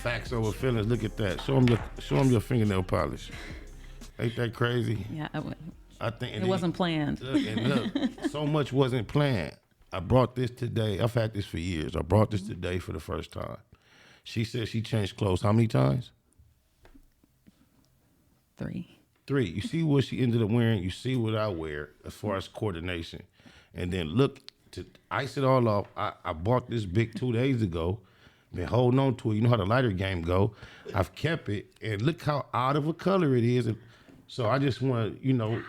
Factz Ova Feelinz. Look at that. Show them your fingernail polish. Ain't that crazy? Yeah, I think it wasn't planned. Look, so much wasn't planned. I brought this today. I've had this for years. I brought this today for the first time. She said she changed clothes how many times? 3. You see what she ended up wearing. You see what I wear as far as coordination. And then look, to ice it all off, I bought this big 2 days ago. Been holding on to it. You know how the lighter game go. I've kept it. And look how out of a color it is. And so I just want to,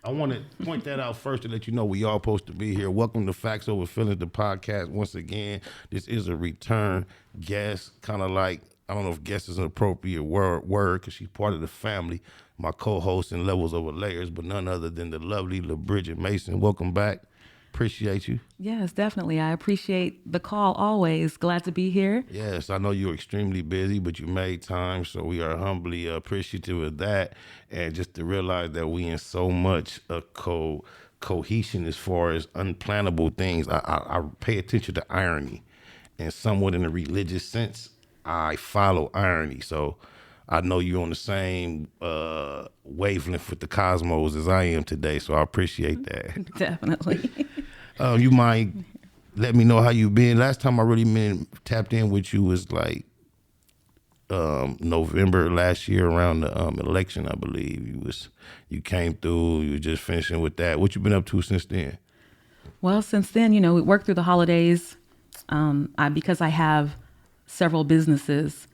I want to point that out first to let you know we all supposed to be here. Welcome to Factz Ova Feelinz, the podcast. Once again, this is a return guest, kind of like, I don't know if guest is an appropriate word because she's part of the family, my co-host in Levels Over Layers, but none other than the lovely Brigette Mason. Welcome back. Appreciate you. Yes, definitely. I appreciate the call always. Glad to be here. Yes, I know you're extremely busy, but you made time, so we are humbly appreciative of that. And just to realize that we in so much cohesion as far as unplannable things. I pay attention to irony, and somewhat in a religious sense, I follow irony. So I know you're on the same wavelength with the cosmos as I am today, so I appreciate that. Definitely. You mind let me know how you been? Last time I really tapped in with you was like November last year around the election, I believe. You came through, you were just finishing with that. What you been up to since then? Well, since then, we worked through the holidays. Because I have several businesses,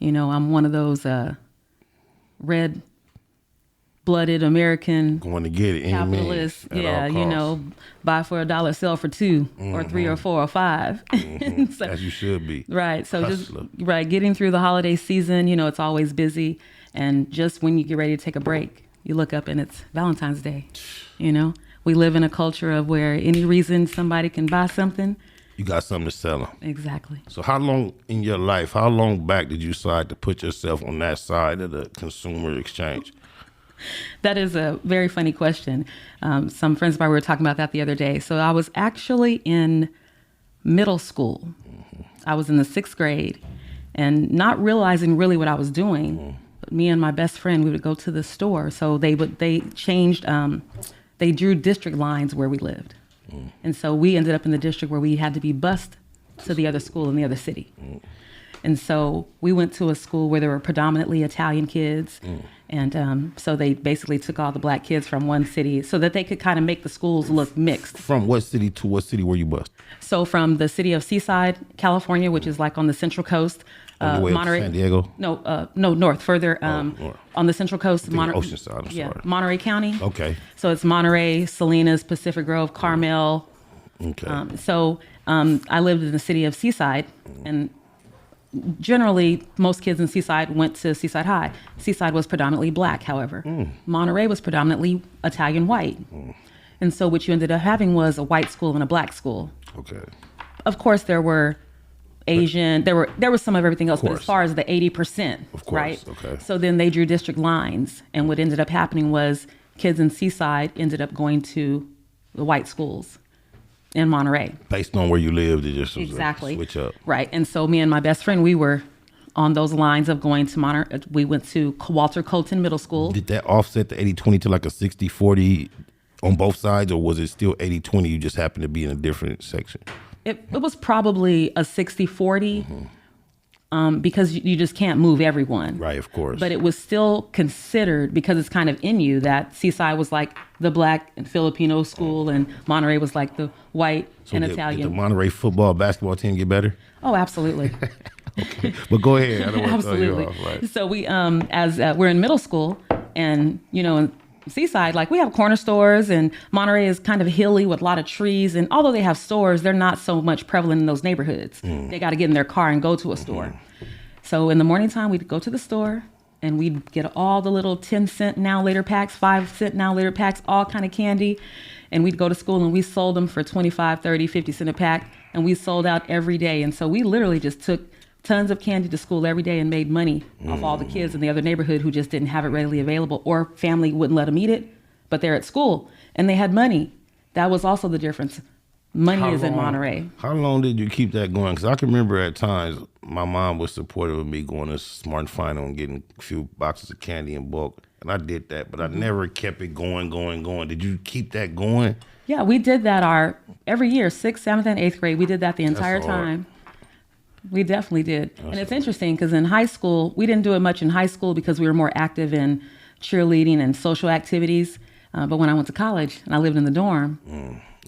I'm one of those red-blooded American going to get it capitalists. Yeah, buy for $1, sell for $2, or 3 or 4 or 5. So, as you should be. Right. So Hustler. Getting through the holiday season, it's always busy. And just when you get ready to take a break, you look up and it's Valentine's Day. We live in a culture of where any reason somebody can buy something, you got something to sell them. Exactly. So how long back did you decide to put yourself on that side of the consumer exchange? That is a very funny question. Some friends of mine were talking about that the other day. So I was actually in middle school. Mm-hmm. I was in the 6th grade and not realizing really what I was doing. Mm-hmm. But me and my best friend, we would go to the store. So they drew district lines where we lived. Mm. And so we ended up in the district where we had to be bused to the other school in the other city. Mm. And so we went to a school where there were predominantly Italian kids. Mm. And so they basically took all the black kids from one city so that they could kind of make the schools look mixed. From what city to what city were you bused? So from the city of Seaside, California, which is like on the Central Coast. On the way Monterey, to San Diego? No, north, further north. On the Central Coast. Oceanside, I'm sorry. Monterey County. Okay. So it's Monterey, Salinas, Pacific Grove, Carmel. Okay. I lived in the city of Seaside, and generally most kids in Seaside went to Seaside High. Seaside was predominantly black, however. Monterey was predominantly Italian white. And so what you ended up having was a white school and a black school. Okay. Of course, there were Asian, there was some of everything else, but as far as the 80%, of course, right? Okay. So then they drew district lines, and what ended up happening was kids in Seaside ended up going to the white schools in Monterey. Based on where you lived, it just was exactly a switch up. Right, and so me and my best friend, we were on those lines of going to Monterey. We went to Walter Colton Middle School. Did that offset the 80-20 to like a 60-40 on both sides, or was it still 80-20, you just happened to be in a different section? It was probably a 60-40 because you just can't move everyone. Right, of course. But it was still considered, because it's kind of in you, that Seaside was like the black and Filipino school and Monterey was like the white and Italian. Did the Monterey basketball team get better? Oh, absolutely. Okay, but go ahead. I don't want to throw you off. Right. So we, we're in middle school, and in Seaside, like we have corner stores, and Monterey is kind of hilly with a lot of trees. And although they have stores, they're not so much prevalent in those neighborhoods. They got to get in their car and go to a store. So in the morning time, we'd go to the store and we'd get all the little 10-cent now later packs, 5-cent now later packs, all kind of candy. And we'd go to school and we sold them for 25, 30, 50 cent a pack. And we sold out every day. And so we literally just took tons of candy to school every day and made money off all the kids in the other neighborhood who just didn't have it readily available, or family wouldn't let them eat it, but they're at school and they had money. That was also the difference. Money is in Monterey. How long did you keep that going? Because I can remember at times my mom was supportive of me going to Smart and Final and getting a few boxes of candy in bulk. And I did that, but I never kept it going. Did you keep that going? Yeah, we did that every year, 6th, 7th, and 8th grade. We did that the entire time. We definitely did. And it's interesting because in high school, we didn't do it much in high school because we were more active in cheerleading and social activities. But when I went to college and I lived in the dorm,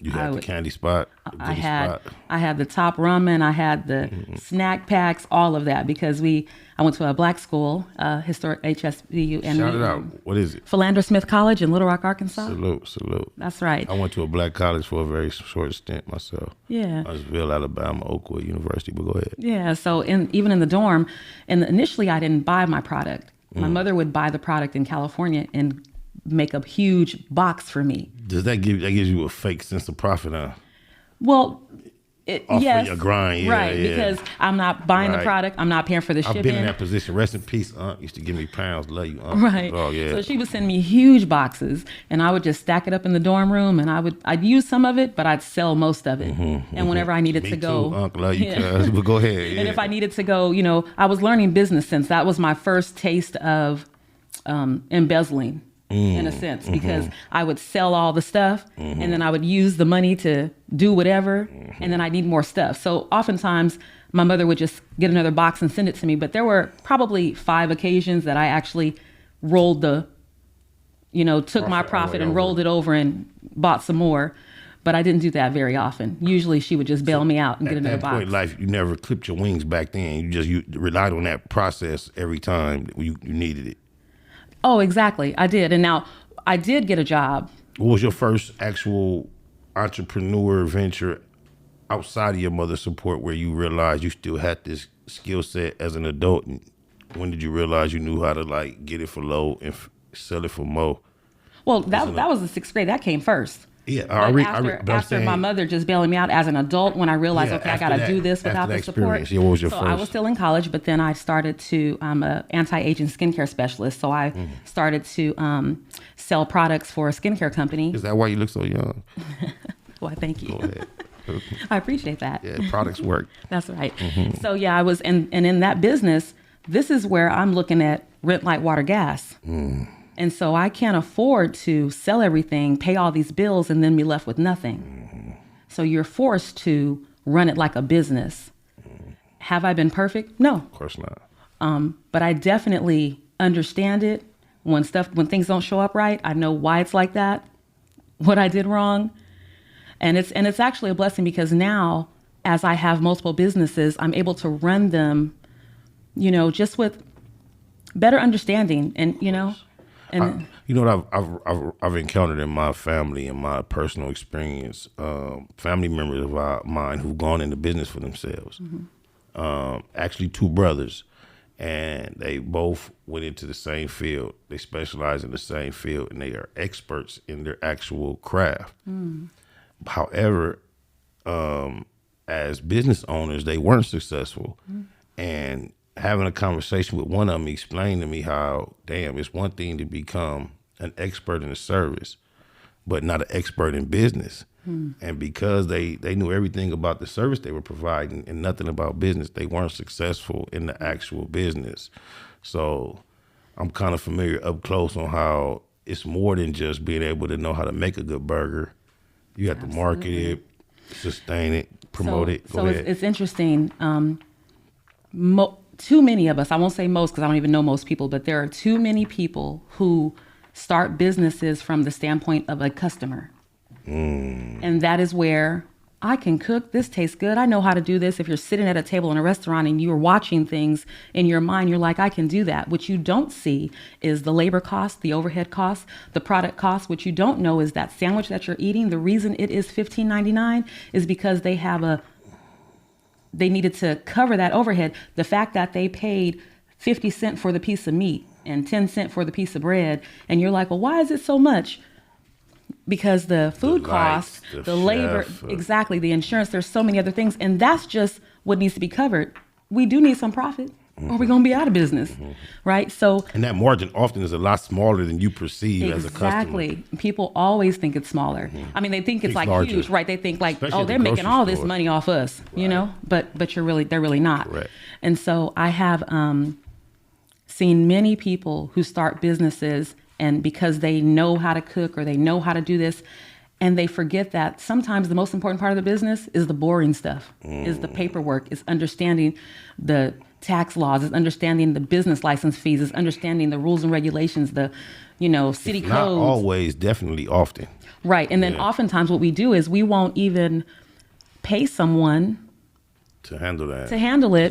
you had the candy spot. I had the top ramen, I had the snack packs, all of that because I went to a black school, historic HSBU. And shout it out. What is it? Philander Smith College in Little Rock, Arkansas. Salute. That's right. I went to a black college for a very short stint myself. Yeah. Huntsville, Alabama, Oakwood University, but go ahead. Yeah, so even in the dorm, and initially I didn't buy my product. My mother would buy the product in California and make a huge box for me. Does that gives you a fake sense of profit, huh? Well, yes, of your grind, right? Because I'm not buying the product, I'm not paying for the shipping. I've been in that position. Rest in peace, Aunt used to give me pounds. Love you, Aunt. Right. Oh yeah. So she would send me huge boxes, and I would just stack it up in the dorm room, and I'd use some of it, but I'd sell most of it. And whenever I needed to go, too, Uncle, love you, cuz. But go ahead. Yeah. And if I needed to go, I was learning business since that was my first taste of embezzling. In a sense, because I would sell all the stuff and then I would use the money to do whatever and then I need more stuff. So oftentimes my mother would just get another box and send it to me. But there were probably 5 occasions that I actually rolled took my profit and rolled it over and bought some more. But I didn't do that very often. Usually she would just bail me out and get another box. At that point in life, you never clipped your wings back then. You relied on that process every time you needed it. Oh, exactly. I did. And now I did get a job. What was your first actual entrepreneur venture outside of your mother's support where you realized you still had this skill set as an adult? And when did you realize you knew how to get it for low and sell it for more? Well, that was the 6th grade. That came first. Yeah, after my mother just bailing me out as an adult, when I realized, I got to do this without the support. Yeah, what was your first? I was still in college, but then I started I'm an anti-aging skincare specialist. So I started to sell products for a skincare company. Is that why you look so young? Well, thank you. Go ahead. I appreciate that. Yeah, products work. That's right. So yeah, I was, and in that business, this is where I'm looking at rent, light, water, gas. And so I can't afford to sell everything, pay all these bills, and then be left with nothing. So you're forced to run it like a business. Have I been perfect? No. Of course not. But I definitely understand it. When things don't show up right, I know why it's like that, what I did wrong. And it's actually a blessing because now, as I have multiple businesses, I'm able to run them, just with better understanding and, And what I've encountered in my family and my personal experience, family members of mine who've gone into business for themselves. Actually, 2 brothers, and they both went into the same field. They specialize in the same field, and they are experts in their actual craft. However, as business owners, they weren't successful, and having a conversation with one of them explained to me how, it's one thing to become an expert in a service, but not an expert in business. And because they knew everything about the service they were providing and nothing about business, they weren't successful in the actual business. So I'm kind of familiar up close on how it's more than just being able to know how to make a good burger. You have to market it, sustain it, promote it. Go ahead. It's interesting. Too many of us, I won't say most because I don't even know most people, but there are too many people who start businesses from the standpoint of a customer. And that is where I can cook. This tastes good. I know how to do this. If you're sitting at a table in a restaurant and you're watching things in your mind, you're like, I can do that. What you don't see is the labor cost, the overhead cost, the product cost. What you don't know is that sandwich that you're eating, the reason it is $15.99 is because they needed to cover that overhead. The fact that they paid 50 cents for the piece of meat and 10 cents for the piece of bread. And you're like, well, why is it so much? Because the food costs, the labor, exactly, the insurance, there's so many other things. And that's just what needs to be covered. We do need some profit. or we're going to be out of business, right? So, and that margin often is a lot smaller than you perceive as a customer. Exactly. People always think it's smaller. I mean, they think it's like larger. huge, right? They think like, Especially oh, at the they're making grocery all this store. money off us, you know, but they're really not. Correct. And so I have seen many people who start businesses, and because they know how to cook or they know how to do this, and they forget that sometimes the most important part of the business is the boring stuff, is the paperwork, is understanding the tax laws, is understanding the business license fees, is understanding the rules and regulations, the, city codes. Not always, definitely often. Right. And then oftentimes what we do is we won't even pay someone to handle that.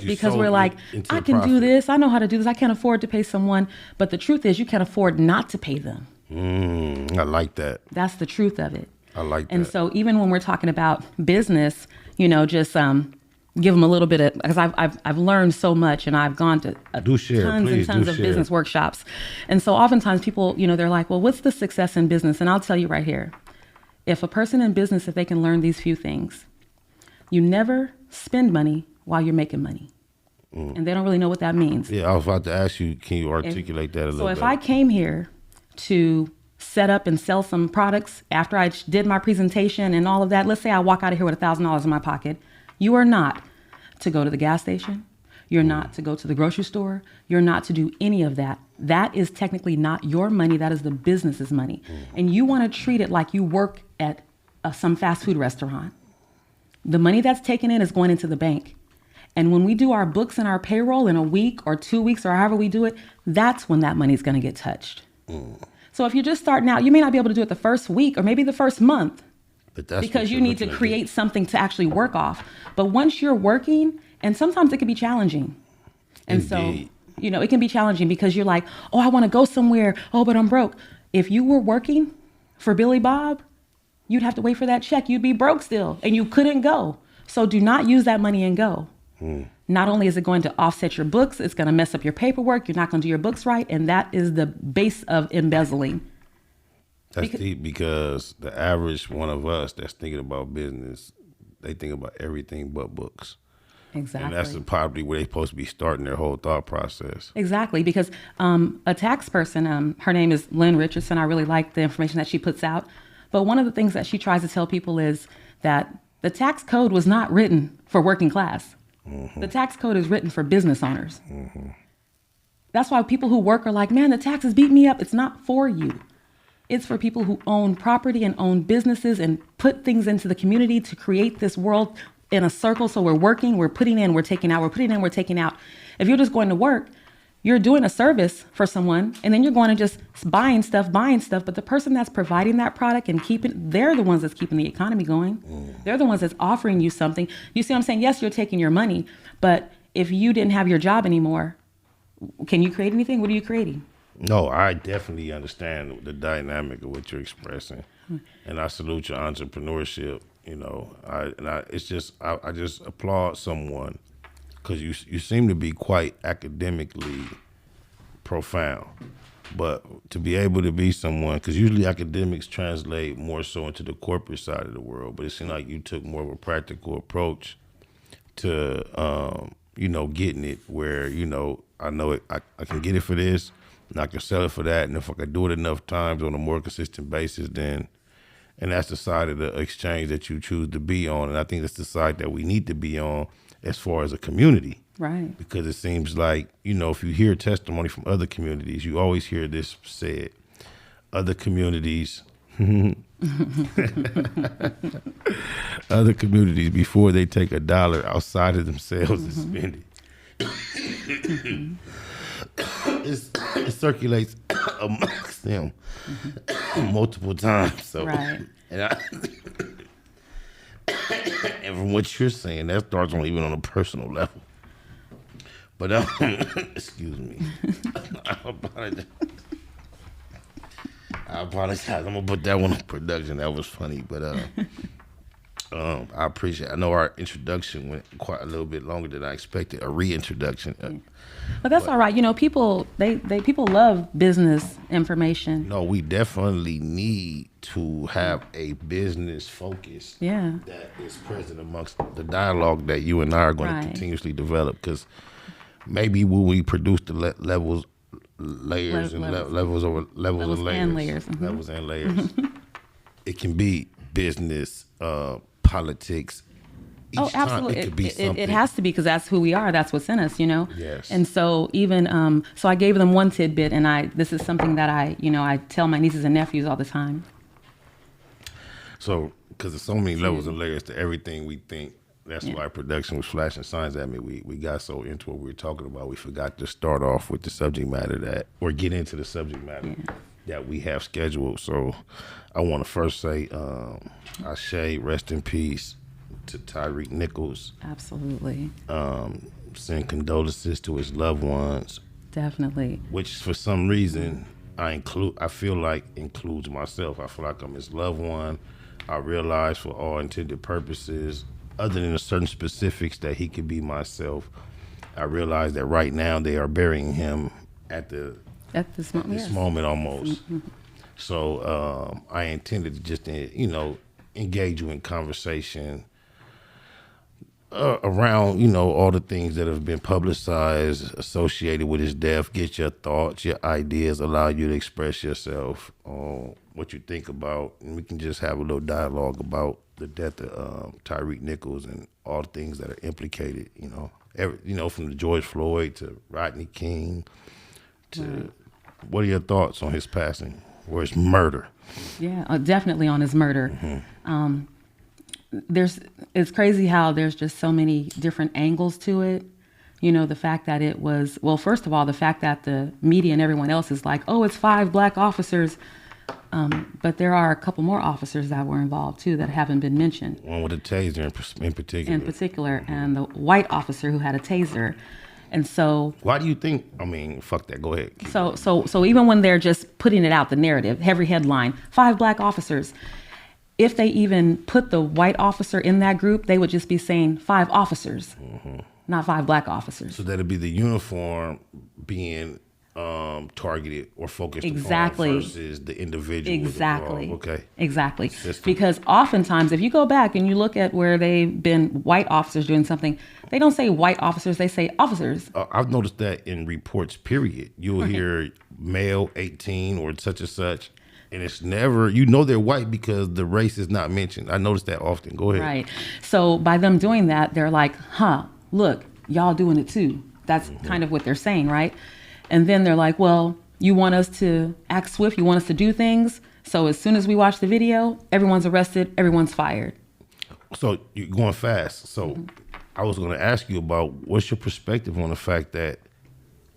Because we're like, I can do this. I know how to do this. I can't afford to pay someone. But the truth is you can't afford not to pay them. I like that. That's the truth of it. I like that. And so even when we're talking about business, just give them a little bit of, because I've learned so much, and I've gone to tons of business workshops. And so oftentimes people, they're like, well, what's the success in business? And I'll tell you right here, if a person in business, if they can learn these few things, you never spend money while you're making money. And they don't really know what that means. Yeah, I was about to ask you, can you articulate that a little bit? So if I came here to set up and sell some products after I did my presentation and all of that, let's say I walk out of here with $1,000 in my pocket, you are not to go to the gas station. You're not to go to the grocery store. You're not to do any of that. That is technically not your money. That is the business's money. And you want to treat it like you work at some fast food restaurant. The money that's taken in is going into the bank. And when we do our books and our payroll in a week or 2 weeks or however we do it, that's when that money is going to get touched. So if you're just starting out, you may not be able to do it the first week or maybe the first month, but that's because you need to create something to actually work off. But once you're working, and sometimes it can be challenging. And Indeed. so, it can be challenging because you're like, oh, I want to go somewhere. Oh, but I'm broke. If you were working for Billy Bob, you'd have to wait for that check. You'd be broke still and you couldn't go. So do not use that money and go. Not only is it going to offset your books, it's going to mess up your paperwork. You're not going to do your books right. And that is the base of embezzling. That's deep, because the average one of us that's thinking about business, they think about everything but books. Exactly. And that's probably where they're supposed to be starting their whole thought process. Exactly, because a tax person, her name is Lynn Richardson. I really like the information that she puts out. But one of the things that she tries to tell people is that the tax code was not written for working class. The tax code is written for business owners. That's why people who work are like, man, the taxes beat me up. It's not for you. It's for people who own property and own businesses and put things into the community to create this world in a circle. So we're working, we're putting in, we're taking out, we're putting in, we're taking out. If you're just going to work, you're doing a service for someone, and then you're going to just buying stuff. But the person that's providing that product and they're the ones that's keeping the economy going. They're the ones that's offering you something. You see what I'm saying? Yes, you're taking your money, but if you didn't have your job anymore, can you create anything? What are you creating? No, I definitely understand the dynamic of what you're expressing, and I salute your entrepreneurship. I just applaud someone, because you seem to be quite academically profound, but to be able to be someone, because usually academics translate more so into the corporate side of the world, but it seemed like you took more of a practical approach to getting it where I know it, I can get it for this, and I can sell it for that, and if I can do it enough times on a more consistent basis, then, and that's the side of the exchange that you choose to be on, and I think that's the side that we need to be on as far as a community. Right. Because it seems like, if you hear testimony from other communities, you always hear this said. Other communities, before they take $1 outside of themselves and spend it, it circulates amongst them multiple times. So, right. And from what you're saying, that starts even on a personal level. But excuse me, I apologize. I'm gonna put that one on production. That was funny, but I appreciate it. I know our introduction went quite a little bit longer than I expected. A reintroduction. But that's all right. People people love business information. No, we definitely need to have a business focus. Yeah. That is present amongst the dialogue that you and I are going to continuously develop, because maybe when we produce the levels, layers and levels over levels and layers, and layers. Levels and layers. It can be business, politics. Each absolutely. Time it could be something. It has to be, because that's who we are. That's what's in us, Yes. And so even so, I gave them one tidbit, and this is something that I tell my nieces and nephews all the time. So, because there's so many levels and layers to everything we think. That's why production was flashing signs at me. We got so into what we were talking about, we forgot to start off with the subject matter get into the subject matter that we have scheduled. So I want to first say, Ashe, rest in peace to Tyre Nichols. Absolutely. Send condolences to his loved ones. Definitely. Which for some reason I feel like includes myself. I feel like I'm his loved one. I realize for all intended purposes, other than the certain specifics that he could be myself, I realize that right now they are burying him at this moment almost. Mm-hmm. So I intended to just engage you in conversation around all the things that have been publicized associated with his death. Get your thoughts, your ideas, allow you to express yourself on what you think about, and we can just have a little dialogue about the death of Tyre Nichols and all the things that are implicated. From the George Floyd to Rodney King to what are your thoughts on his passing or his murder? Yeah, definitely on his murder. Mm-hmm. It's crazy how there's just so many different angles to it. The fact that it was, well, first of all, the fact that the media and everyone else is like, oh, it's 5 black officers. But there are a couple more officers that were involved too that haven't been mentioned. One with a taser in particular. And the white officer who had a taser. And so, why do you think? I mean, fuck that. Go ahead. So even when they're just putting it out, the narrative, heavy headline, 5 black officers. If they even put the white officer in that group, they would just be saying 5 officers, not 5 black officers. So that'd be the uniform being targeted or focused upon versus the individual. Exactly. Okay. Exactly. Because oftentimes, if you go back and you look at where they've been white officers doing something, they don't say white officers, they say officers. I've noticed that in reports, period. You'll hear male 18 or such and such. And it's never, they're white because the race is not mentioned. I notice that often. Go ahead. Right. So by them doing that, they're like, look, y'all doing it too. That's kind of what they're saying, right? And then they're like, well, you want us to act swift, you want us to do things. So as soon as we watch the video, everyone's arrested, everyone's fired. So you're going fast. So I was going to ask you about what's your perspective on the fact that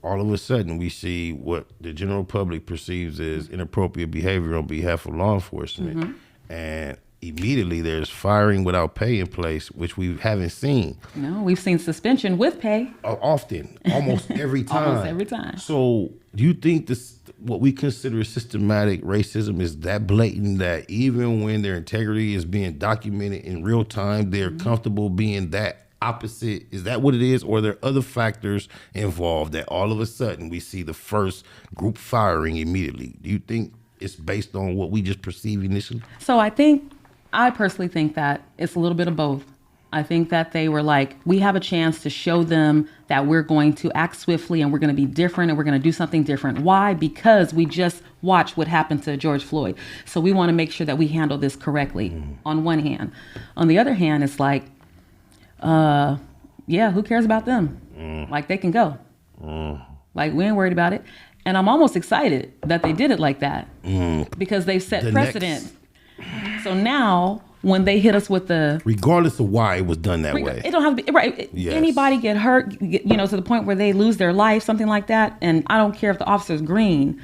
all of a sudden we see what the general public perceives as inappropriate behavior on behalf of law enforcement. And immediately there's firing without pay in place, which we haven't seen. No, we've seen suspension with pay. Often, almost every time. Almost every time. So do you think this, what we consider systematic racism, is that blatant that even when their integrity is being documented in real time, they're comfortable being that opposite? Is that what it is? Or are there other factors involved that all of a sudden we see the first group firing immediately? Do you think it's based on what we just perceive initially? So I personally think that it's a little bit of both. I think that they were like, we have a chance to show them that we're going to act swiftly and we're going to be different and we're going to do something different. Why? Because we just watched what happened to George Floyd. So we want to make sure that we handle this correctly on one hand. On the other hand, it's like, who cares about them? Like, they can go. Like, we ain't worried about it. And I'm almost excited that they did it like that because they've set precedent. So now when they hit us with regardless of why it was done that way, it don't have to be right. Yes. Anybody get hurt, to the point where they lose their life, something like that. And I don't care if the officer's green.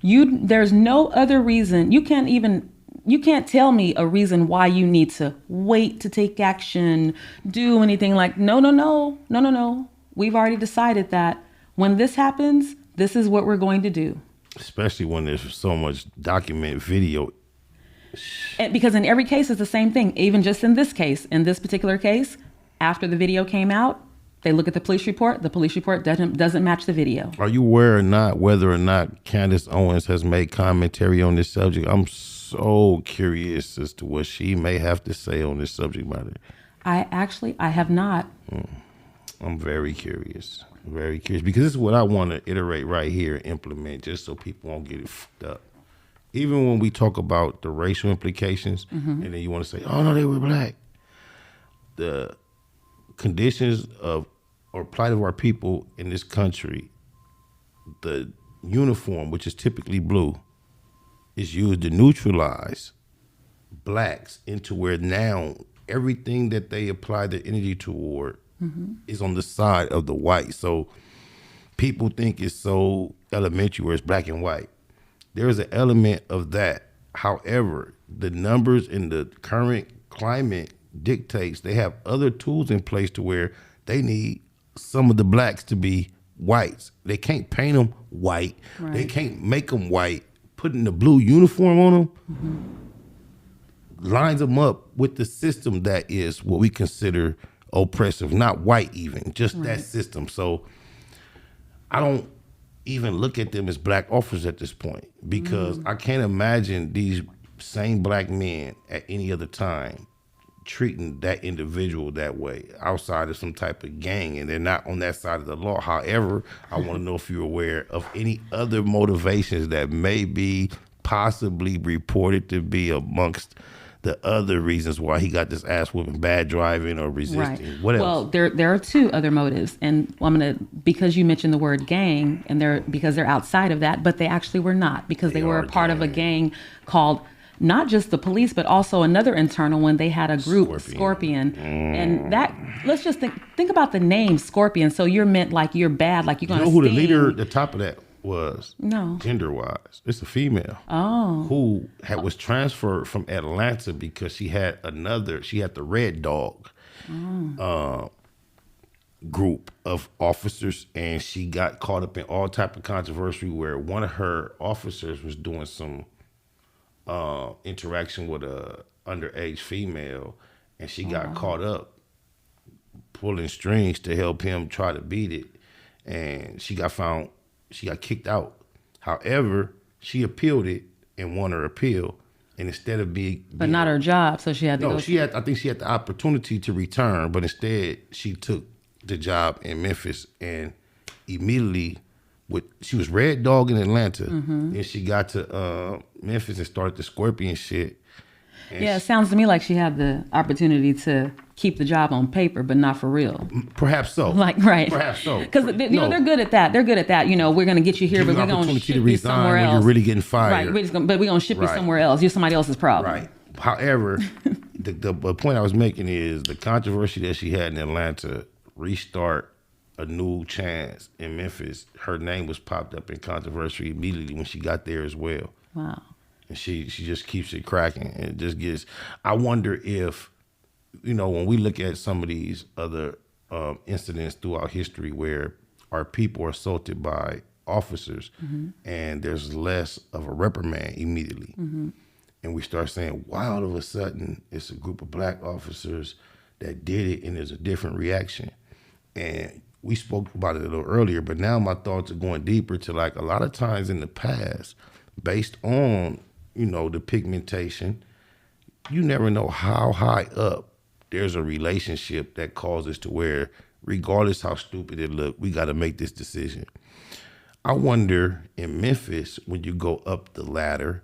There's no other reason. You can't tell me a reason why you need to wait to take action, do anything like, no. We've already decided that when this happens, this is what we're going to do. Especially when there's so much documented video. And because in every case, it's the same thing. Even just in this particular case, after the video came out, they look at the police report. The police report doesn't match the video. Are you aware or not whether or not Candace Owens has made commentary on this subject? I'm so curious as to what she may have to say on this subject matter. I have not. I'm very curious. Very curious. Because this is what I want to iterate right here and implement just so people won't get it fucked up. Even when we talk about the racial implications, and then you want to say, oh, no, they were black. The conditions of or plight of our people in this country, the uniform, which is typically blue, is used to neutralize blacks into where now everything that they apply their energy toward is on the side of the white. So people think it's so elementary where it's black and white. There is an element of that. However, the numbers in the current climate dictates they have other tools in place to where they need some of the blacks to be whites. They can't paint them white. Right. They can't make them white. Putting the blue uniform on them lines them up with the system that is what we consider oppressive, not white even, just that system. So I don't even look at them as black officers at this point because I can't imagine these same black men at any other time treating that individual that way outside of some type of gang, and they're not on that side of the law. However, I want to know if you're aware of any other motivations that may be possibly reported to be amongst the other reasons why he got this ass whooping, bad driving or resisting. Right. What else? Well, there are two other motives, and I'm gonna, because you mentioned the word gang, and because they're outside of that, but they actually were not, because they were a part of a gang called not just the police, but also another internal one. They had a group, Scorpion. And that, let's just think about the name Scorpion. So you're meant like you're bad, like you're going to You know who the leader at the top of that was? No. Gender-wise. It's a female. Oh. Who was transferred from Atlanta because she had the Red Dog group of officers, and she got caught up in all type of controversy where one of her officers was doing some interaction with a underage female, and she got caught up pulling strings to help him try to beat it, and she got kicked out. However, she appealed it and won her appeal, and instead of but not her job, so she had to I think she had the opportunity to return, but instead she took the job in Memphis, and immediately she was Red Dog in Atlanta, and she got to Memphis and started the Scorpion shit. Yeah, it sounds to me like she had the opportunity to keep the job on paper, but not for real. Perhaps so. Perhaps so. Because they're good at that. They're good at that. You know, we're going to get you here, but we're going to ship you somewhere else. When you're really getting fired. Right. But we're going to ship you somewhere else. You're somebody else's problem. Right. However, the point I was making is the controversy that she had in Atlanta restart a new chance in Memphis. Her name was popped up in controversy immediately when she got there as well. Wow. And she just keeps it cracking, and it just gets. I wonder if, when we look at some of these other incidents throughout history where our people are assaulted by officers, and there's less of a reprimand immediately, and we start saying, why all of a sudden it's a group of black officers that did it, and there's a different reaction. And we spoke about it a little earlier, but now my thoughts are going deeper to like a lot of times in the past, based on, the pigmentation, you never know how high up there's a relationship that causes to where, regardless how stupid it look, we got to make this decision. I wonder in Memphis, when you go up the ladder,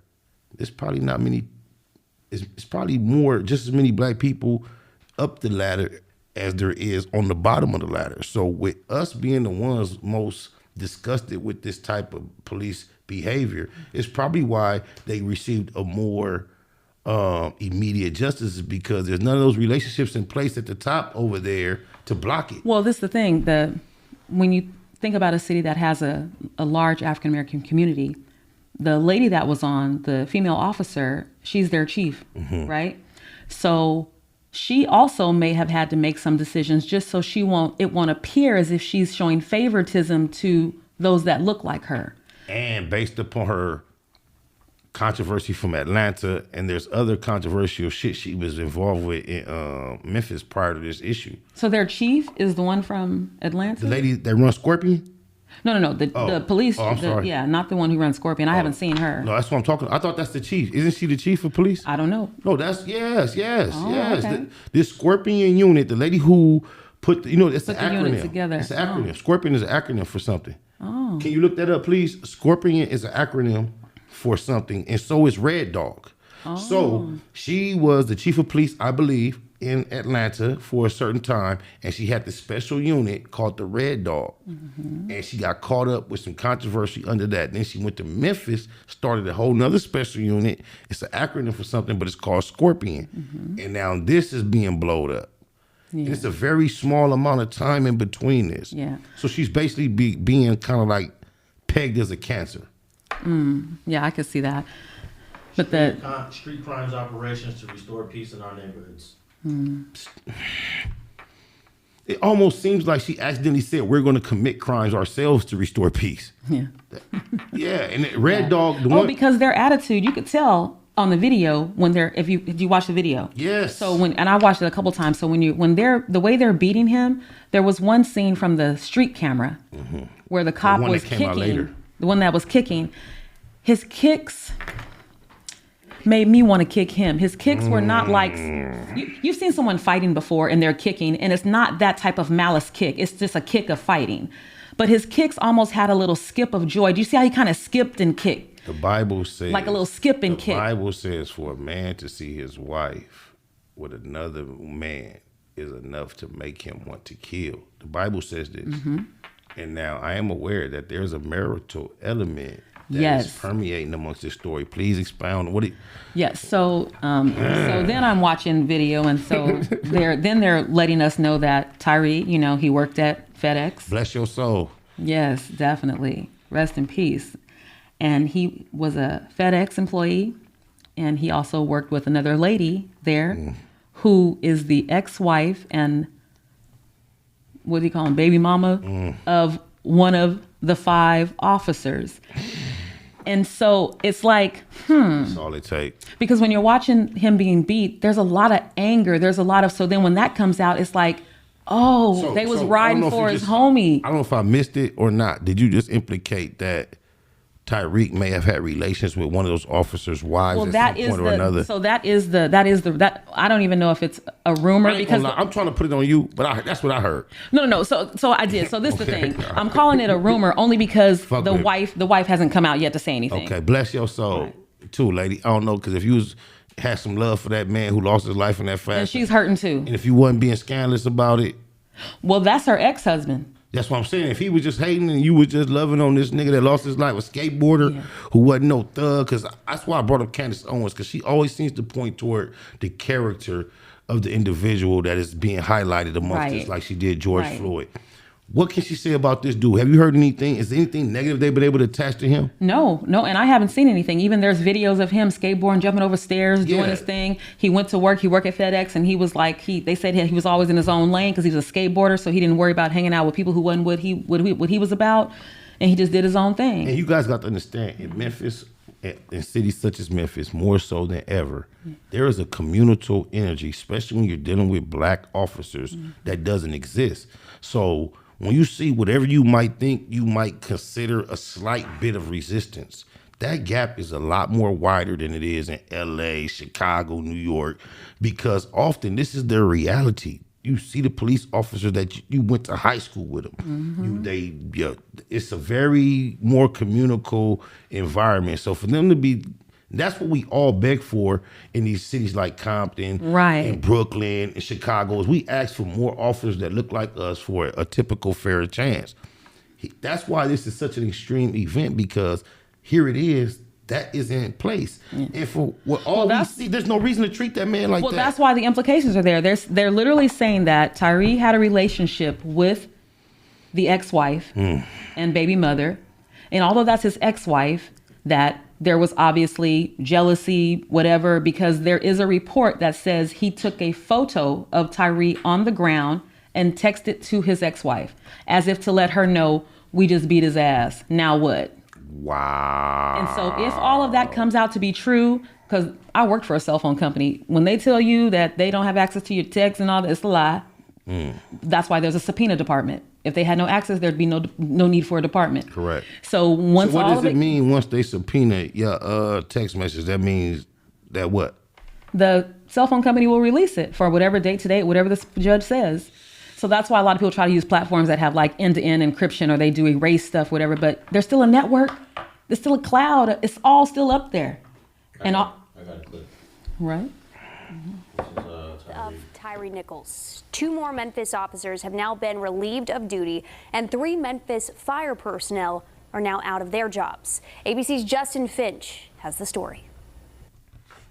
there's probably not many, it's probably more, just as many black people up the ladder as there is on the bottom of the ladder. So with us being the ones most disgusted with this type of police behavior, it's probably why they received a more immediate justice, because there's none of those relationships in place at the top over there to block it. Well, this is the thing, that when you think about a city that has a large African-American community, the lady that was on, the female officer, she's their chief, right? So she also may have had to make some decisions just so it won't appear as if she's showing favoritism to those that look like her. And based upon her controversy from Atlanta, and there's other controversial shit she was involved with in Memphis prior to this issue. So their chief is the one from Atlanta? The lady that runs Scorpion? No. The police. I'm sorry. Yeah, not the one who runs Scorpion. I haven't seen her. No, that's what I'm talking. I thought that's the chief. Isn't she the chief of police? I don't know. No, that's yes. Okay. This Scorpion unit, the lady who It's an the unit acronym. together. It's an acronym. Scorpion is an acronym for something. Oh. Can you look that up, please? Scorpion is an acronym for something, and so is Red Dog. Oh. So she was the chief of police, I believe, in Atlanta for a certain time, and she had this special unit called the Red Dog, and she got caught up with some controversy under that. Then she went to Memphis, started a whole nother special unit. It's an acronym for something, but it's called Scorpion, and now this is being blowed up. Yeah. And it's a very small amount of time in between this. Yeah. So she's basically being kind of like pegged as a cancer. Yeah, I could see that. But street crimes operations to restore peace in our neighborhoods. It almost seems like she accidentally said we're going to commit crimes ourselves to restore peace. Yeah. Yeah, and Red Dog. Because their attitude, you could tell on the video when they're if you watch the video. Yes. So and I watched it a couple times. So when they're the way they're beating him, there was one scene from the street camera where the cop was kicking. The one that was kicking, his kicks made me want to kick him. His kicks were not like, you've seen someone fighting before and they're kicking, and it's not that type of malice kick. It's just a kick of fighting. But his kicks almost had a little skip of joy. Do you see how he kind of skipped and kicked? The Bible says. Like a little skip and kick. The Bible says for a man to see his wife with another man is enough to make him want to kill. The Bible says this. And now I am aware that there's a marital element that is permeating amongst this story. Please expound. Yes. So then I'm watching video, and so they're letting us know that Tyre, he worked at FedEx. Bless your soul. Yes, definitely. Rest in peace. And he was a FedEx employee, and he also worked with another lady there, who is the ex-wife and what do you call him, baby mama of one of the 5 officers. And so it's like, That's all it takes. Because when you're watching him being beat, there's a lot of anger. So then when that comes out, it's like, they was riding for his homie. I don't know if I missed it or not. Did you just implicate that Tyreek may have had relations with one of those officers' wives at some point or another? So that is the I don't even know if it's a rumor because I'm trying to put it on you, but that's what I heard. No. So I did. So this is the thing. I'm calling it a rumor only because the wife hasn't come out yet to say anything. Okay, bless your soul, too, lady. I don't know, because if you had some love for that man who lost his life in that fashion, and she's hurting too. And if you wasn't being scandalous about it, well, that's her ex-husband. That's what I'm saying. If he was just hating and you was just loving on this nigga that lost his life, a skateboarder who wasn't no thug, because that's why I brought up Candace Owens, because she always seems to point toward the character of the individual that is being highlighted amongst us, like she did George Floyd. What can she say about this dude? Have you heard anything? Is there anything negative they've been able to attach to him? No, and I haven't seen anything. Even there's videos of him skateboarding, jumping over stairs, doing his thing. He went to work. He worked at FedEx, and he was like, they said he was always in his own lane because he was a skateboarder, so he didn't worry about hanging out with people who wasn't what he was about, and he just did his own thing. And you guys got to understand, in Memphis, in cities such as Memphis, more so than ever, there is a communal energy, especially when you're dealing with black officers, that doesn't exist. So when you see whatever you might think you might consider a slight bit of resistance, that gap is a lot more wider than it is in LA, Chicago, New York, because often this is their reality. You see the police officer that you went to high school with them. It's a very more communal environment. So for them to be, that's what we all beg for in these cities like Compton, and Brooklyn, and Chicago. Is we ask for more officers that look like us for a typical fair chance. That's why this is such an extreme event, because here it is. That is in place. And for what we see, there's no reason to treat that man like that. Well, that's why the implications are there. They're literally saying that Tyre had a relationship with the ex-wife and baby mother. And although that's his ex-wife, that there was obviously jealousy, whatever, because there is a report that says he took a photo of Tyre on the ground and texted to his ex-wife as if to let her know, we just beat his ass. Now what? Wow. And so if all of that comes out to be true, because I worked for a cell phone company, when they tell you that they don't have access to your texts and all that, it's a lie. That's why there's a subpoena department. If they had no access, there'd be no need for a department. Correct. So once what does it mean once they subpoena your text message? That means that what? The cell phone company will release it for whatever date to date, whatever the judge says. So that's why a lot of people try to use platforms that have like end-to-end encryption, or they do erase stuff, whatever. But there's still a network. There's still a cloud. It's all still up there. I got a clip. Right. This is, Of Tyre Nichols. 2 more Memphis officers have now been relieved of duty, and 3 Memphis fire personnel are now out of their jobs. ABC's Justin Finch has the story.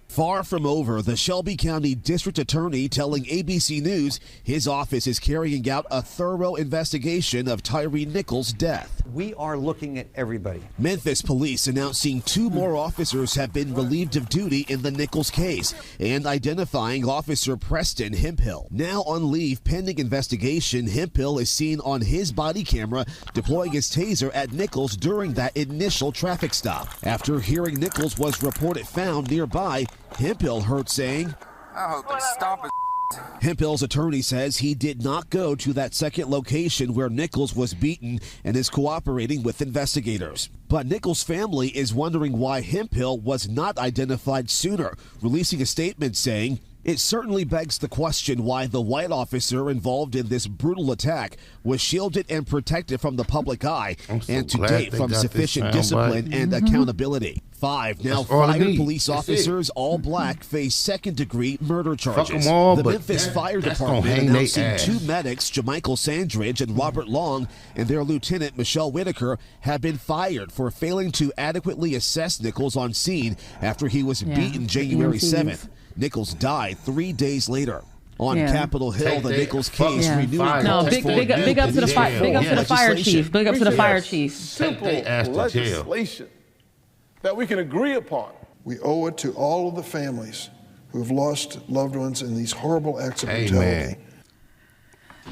Far from over, the Shelby County District Attorney telling ABC News his office is carrying out a thorough investigation of Tyre Nichols' death. We are looking at everybody. Memphis Police announcing 2 more officers have been relieved of duty in the Nichols case and identifying Officer Preston Hemphill. Now on leave pending investigation, Hemphill is seen on his body camera deploying his taser at Nichols during that initial traffic stop. After hearing Nichols was reported found nearby, Hemphill heard saying, "I hope they stop it." Hemphill's attorney says he did not go to that second location where Nichols was beaten and is cooperating with investigators. But Nichols' family is wondering why Hemphill was not identified sooner, releasing a statement saying, "It certainly begs the question why the white officer involved in this brutal attack was shielded and protected from the public eye and to date from sufficient discipline and accountability." 5 now fired police officers, all black, face second-degree murder charges. All, the Memphis Fire Department announcing 2 medics, Jamichael Sandridge and Robert Long, and their lieutenant, Michelle Whitaker, have been fired for failing to adequately assess Nichols on scene after he was beaten January 7th. Nichols died 3 days later. On Capitol Hill, the Nichols case renewing. No, big up to the fire. Big up to the fire chief. Big up to the fire chief. Simple legislation that we can agree upon. We owe it to all of the families who have lost loved ones in these horrible acts of brutality.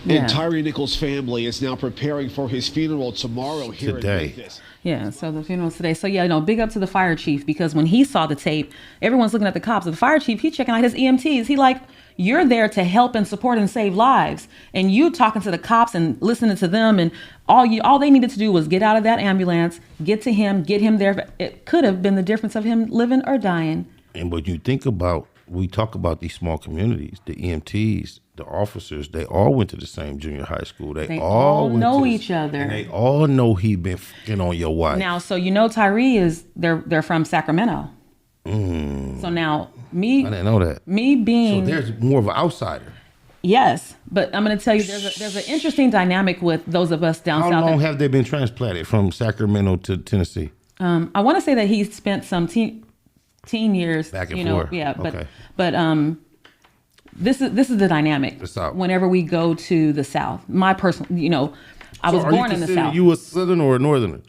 And Tyre Nichols' family is now preparing for his funeral tomorrow here in Memphis. Yeah, so the funeral's today. So yeah, no, big up to the fire chief, because when he saw the tape, everyone's looking at the cops. The fire chief, he's checking out his EMTs. He like, you're there to help and support and save lives, and you talking to the cops and listening to them, and all they needed to do was get out of that ambulance, get to him, get him there. It could have been the difference of him living or dying. And what you think about, we talk about these small communities, the EMTs, the officers, they all went to the same junior high school. They all know each other. And they all know he been fucking on your wife. Now, so you know Tyre they're from Sacramento. So now I didn't know that. Me being, so there's more of an outsider. Yes, but I'm going to tell you, there's an interesting dynamic with those of us down south. How long have they been transplanted from Sacramento to Tennessee? I want to say that he spent some teen years back and forth. Yeah, but this is the dynamic. Whenever we go to the South, my personal, I was born in the South. You a Southern or a Northerner?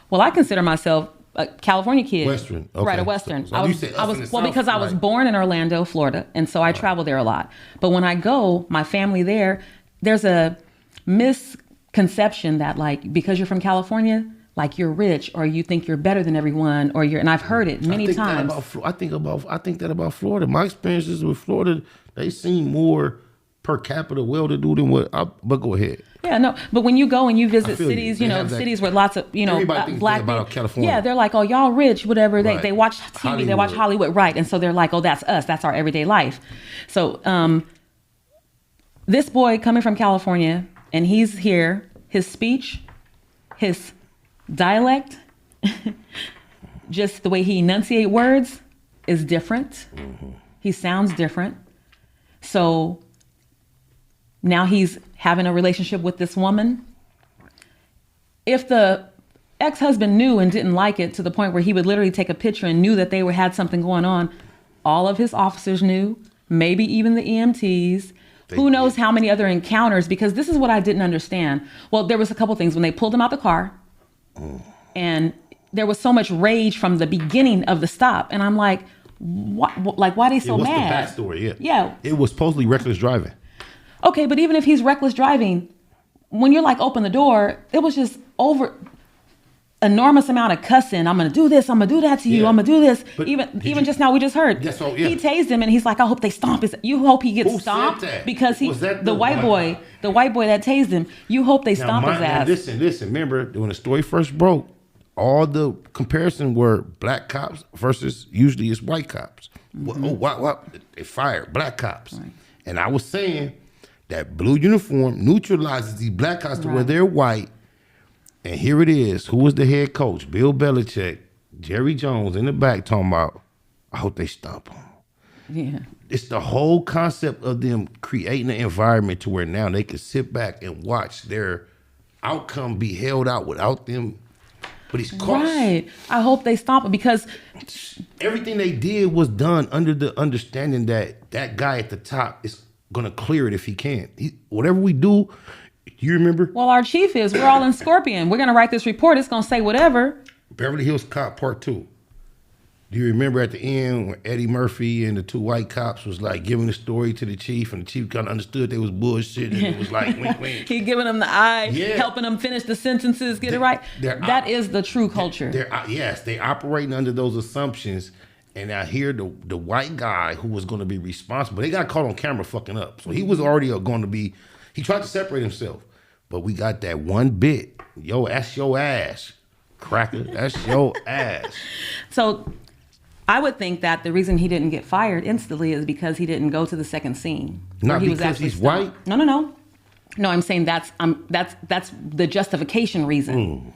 Well, I consider myself a California kid. Western. Okay. Right, a Western. So I was because I was born in Orlando, Florida, and so I travel there a lot. But when I go, my family there's a misconception that like, because you're from California, like you're rich, or you think you're better than everyone, or and I've heard it many times. I think that about Florida. My experiences with Florida, they seem more per capita well-to-do than but go ahead. Yeah, no, but when you go and you visit cities, cities where lots of, black about California. Yeah, they're like, oh, y'all rich, whatever. They watch TV, Hollywood. They watch Hollywood, right? And so they're like, oh, that's us. That's our everyday life. So this boy coming from California, and he's here, his speech, his dialect, just the way he enunciate words is different. Mm-hmm. He sounds different. So now he's having a relationship with this woman. If the ex-husband knew and didn't like it to the point where he would literally take a picture and knew that they had something going on, all of his officers knew, maybe even the EMTs. Who knows how many other encounters, because this is what I didn't understand. Well, there was a couple things when they pulled him out the car, and there was so much rage from the beginning of the stop. And I'm like, what? Like, why are they so mad? What's the backstory? Yeah. It was supposedly reckless driving. Okay, but even if he's reckless driving, when you're like, open the door, it was just over enormous amount of cussing. I'm going to do this. I'm going to do that to you. I'm going to do this. But even just now, we just heard. He tased him, and he's like, I hope they stomp his. You hope he gets stomped because the white boy that tased him. You hope they stomp his ass. Listen. Remember when the story first broke, all the comparison were black cops versus usually it's white cops. Mm-hmm. What? They fired black cops, right. And I was saying That blue uniform neutralizes these black guys to where they're white. And here it is. Who was the head coach? Bill Belichick, Jerry Jones in the back talking about, I hope they stomp him. Yeah. It's the whole concept of them creating an environment to where now they can sit back and watch their outcome be held out without them. But he's cost. Right. I hope they stomp it because everything they did was done under the understanding that that guy at the top is going to clear it if he can. Whatever we do, you remember? Well, our chief is, we're all in Scorpion. We're going to write this report. It's going to say whatever. Beverly Hills Cop Part 2. Do you remember at the end when Eddie Murphy and the two white cops was like giving the story to the chief, and the chief kind of understood they was bullshit, and it was like wink, wink. He giving them the eye, helping them finish the sentences, get it right. That is the true culture. Yes, they operating under those assumptions, and I hear the white guy who was going to be responsible. They got caught on camera fucking up, so he was already going to be. He tried to separate himself, but we got that one bit. Yo, that's your ass, cracker. That's your ass. So I would think that the reason he didn't get fired instantly is because he didn't go to the second scene. Not because he's white? No. No, I'm saying that's the justification reason.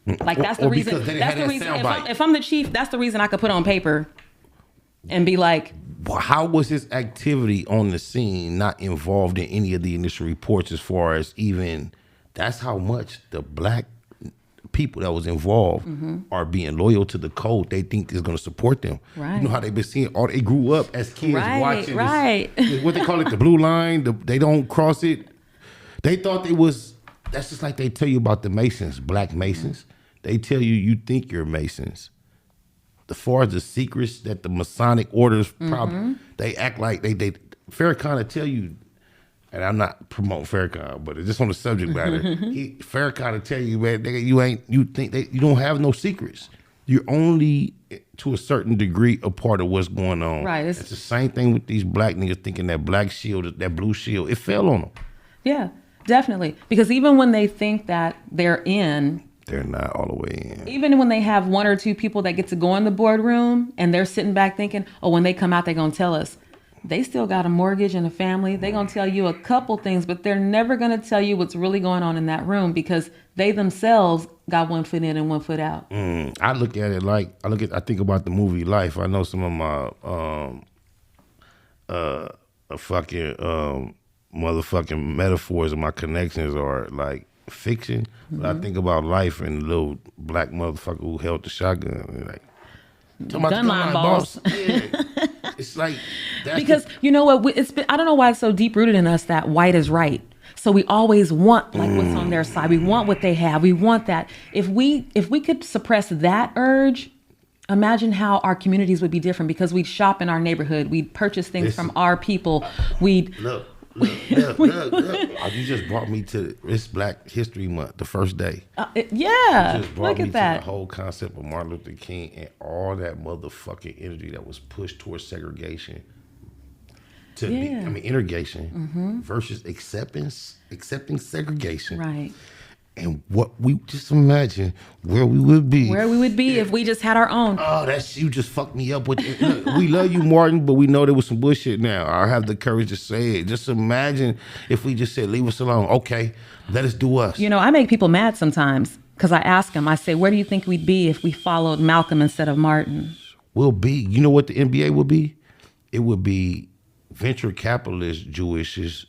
Like that's the reason. That's the reason. If I'm the chief, that's the reason I could put on paper and be like, how was his activity on the scene not involved in any of the initial reports as far as even, that's how much the black people that was involved are being loyal to the code they think is going to support them. Right. You know how they've been seeing, they grew up as kids watching this, what they call it, the blue line, they don't cross it. They thought that's just like they tell you about the Masons, black Masons. They tell you think you're Masons. As far as the secrets that the Masonic orders they act like they Farrakhan will tell you, and I'm not promoting Farrakhan, but it's just on the subject matter. Farrakhan will tell you, man, you don't have no secrets. You're only to a certain degree a part of what's going on. Right. It's the same thing with these black niggas thinking that black shield, that blue shield, it fell on them. Yeah, definitely. Because even when they think that they're in, they're not all the way in. Even when they have one or two people that get to go in the boardroom and they're sitting back thinking, oh, when they come out, they're going to tell us. They still got a mortgage and a family. They're going to tell you a couple things, but they're never going to tell you what's really going on in that room because they themselves got 1 foot in and 1 foot out. I look at it like, I think about the movie Life. I know some of my motherfucking metaphors and my connections are like fiction. But I think about Life and the little black motherfucker who held the shotgun. Like, gunline boss. Yeah. It's like because you know what? I don't know why it's so deep rooted in us that white is right. So we always want like what's on their side. We want what they have. We want that. If we could suppress that urge, imagine how our communities would be different because we'd shop in our neighborhood. We'd purchase things from our people. We'd look. You just brought me to it's Black History Month, the first day. Yeah, you just brought look me at that. To the whole concept of Martin Luther King and all that motherfucking energy that was pushed towards segregation. Integration versus accepting segregation. Right. And what we just imagine where we would be. Where we would be if we just had our own. Oh, you just fucked me up with it. Look, we love you, Martin, but we know there was some bullshit now. I have the courage to say it. Just imagine if we just said, leave us alone. Okay, let us do us. You know, I make people mad sometimes because I ask them, I say, where do you think we'd be if we followed Malcolm instead of Martin? We'll be, you know what the NBA would be? It would be venture capitalist Jewish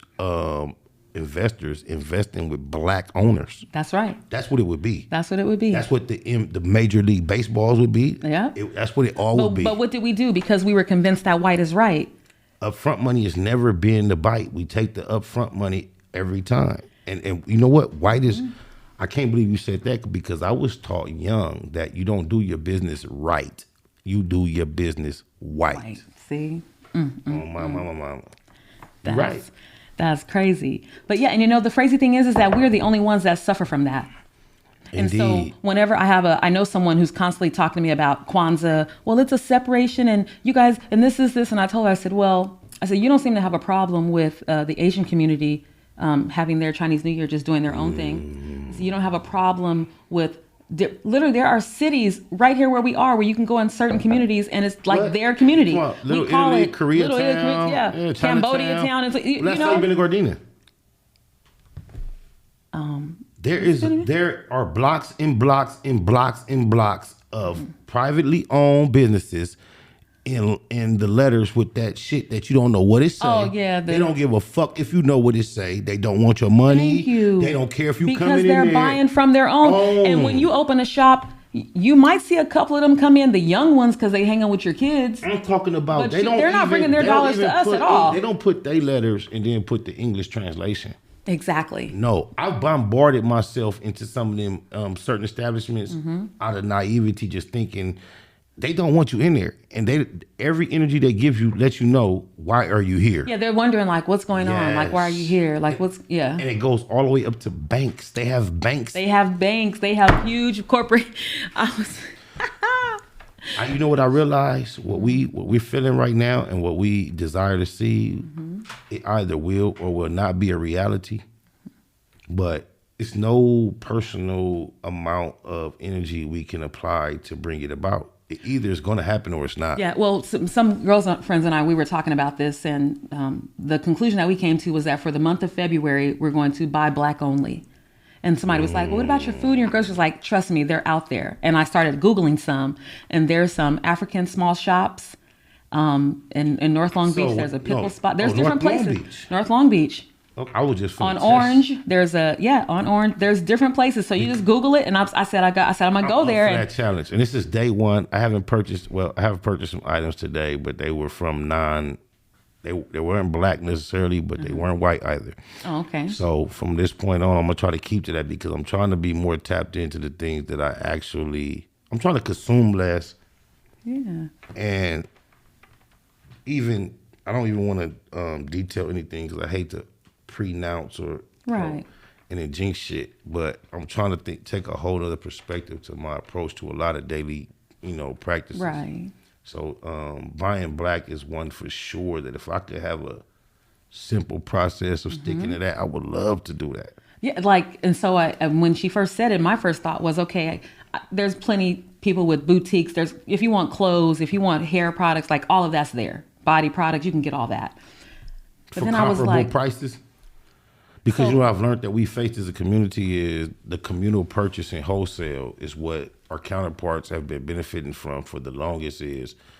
investors investing with black owners. That's right. That's what it would be. That's what it would be. That's what the Major League Baseballs would be. Yeah. That's what it all would be. But what did we do? Because we were convinced that white is right. Upfront money has never been the bite. We take the upfront money every time. And you know what? White is, I can't believe you said that because I was taught young that you don't do your business right. You do your business white. See? Oh, mama. Right. That's crazy. But yeah, and you know, the crazy thing is that we're the only ones that suffer from that. Indeed. And so whenever I know someone who's constantly talking to me about Kwanzaa, well, it's a separation and you guys, and this is this. And I told her, I said, you don't seem to have a problem with the Asian community having their Chinese New Year, just doing their own thing. So you don't have a problem with Literally, there are cities right here where we are where you can go in certain communities and it's like their community. Little we call Italy, it Korea Little town, Italy, Cambodia town. It's, you last know, time I've been to Gardena. There are blocks and blocks and blocks and blocks of privately owned businesses in the letters with that shit that you don't know what it say. Oh yeah, they don't give a fuck if you know what it say. They don't want your money. Thank you. They don't care if you because come in there. Because they're buying from their own. And when you open a shop, you might see a couple of them come in, the young ones, because they hang out with your kids. I'm talking about they're not bringing their dollars to us at all. They don't put their letters and then put the English translation. Exactly. No, I bombarded myself into some of them certain establishments out of naivety, just thinking they don't want you in there, and every energy they give you lets you know why are you here. Yeah, they're wondering like what's going on, like why are you here, like and it goes all the way up to banks. They have banks. They have banks. They have huge corporate. You know what I realized? What we're feeling right now, and what we desire to see, it either will or will not be a reality. But it's no personal amount of energy we can apply to bring it about. It either is going to happen or it's not. Yeah, well, some girls, friends and I, we were talking about this, and the conclusion that we came to was that for the month of February, we're going to buy black only. And somebody was like, well, what about your food and your groceries? Like, trust me, they're out there. And I started Googling some, and there's some African small shops in North Long Beach. There's a pickle spot. There's different places. North Long Beach. I was just on Orange. There's on Orange. There's different places. So you just Google it, and I said I'm gonna go there. That challenge, and this is day one. I have purchased some items today, but they were from They weren't black necessarily, but they weren't white either. Oh, okay. So from this point on, I'm gonna try to keep to that because I'm trying to be more tapped into the things that I'm trying to consume less. Yeah. And I don't even want to detail anything because I hate to pre-announce or right. And then jinx shit. But I'm trying to take a whole other perspective to my approach to a lot of daily, practices. Right. So buying black is one for sure that if I could have a simple process of sticking to that, I would love to do that. Yeah, and so when she first said it, my first thought was, okay, there's plenty people with boutiques. If you want clothes, if you want hair products, like all of that's there. Body products, you can get all that. But for then I was like, prices. Because I've learned that we face as a community is the communal purchase and wholesale is what our counterparts have been benefiting from for the longest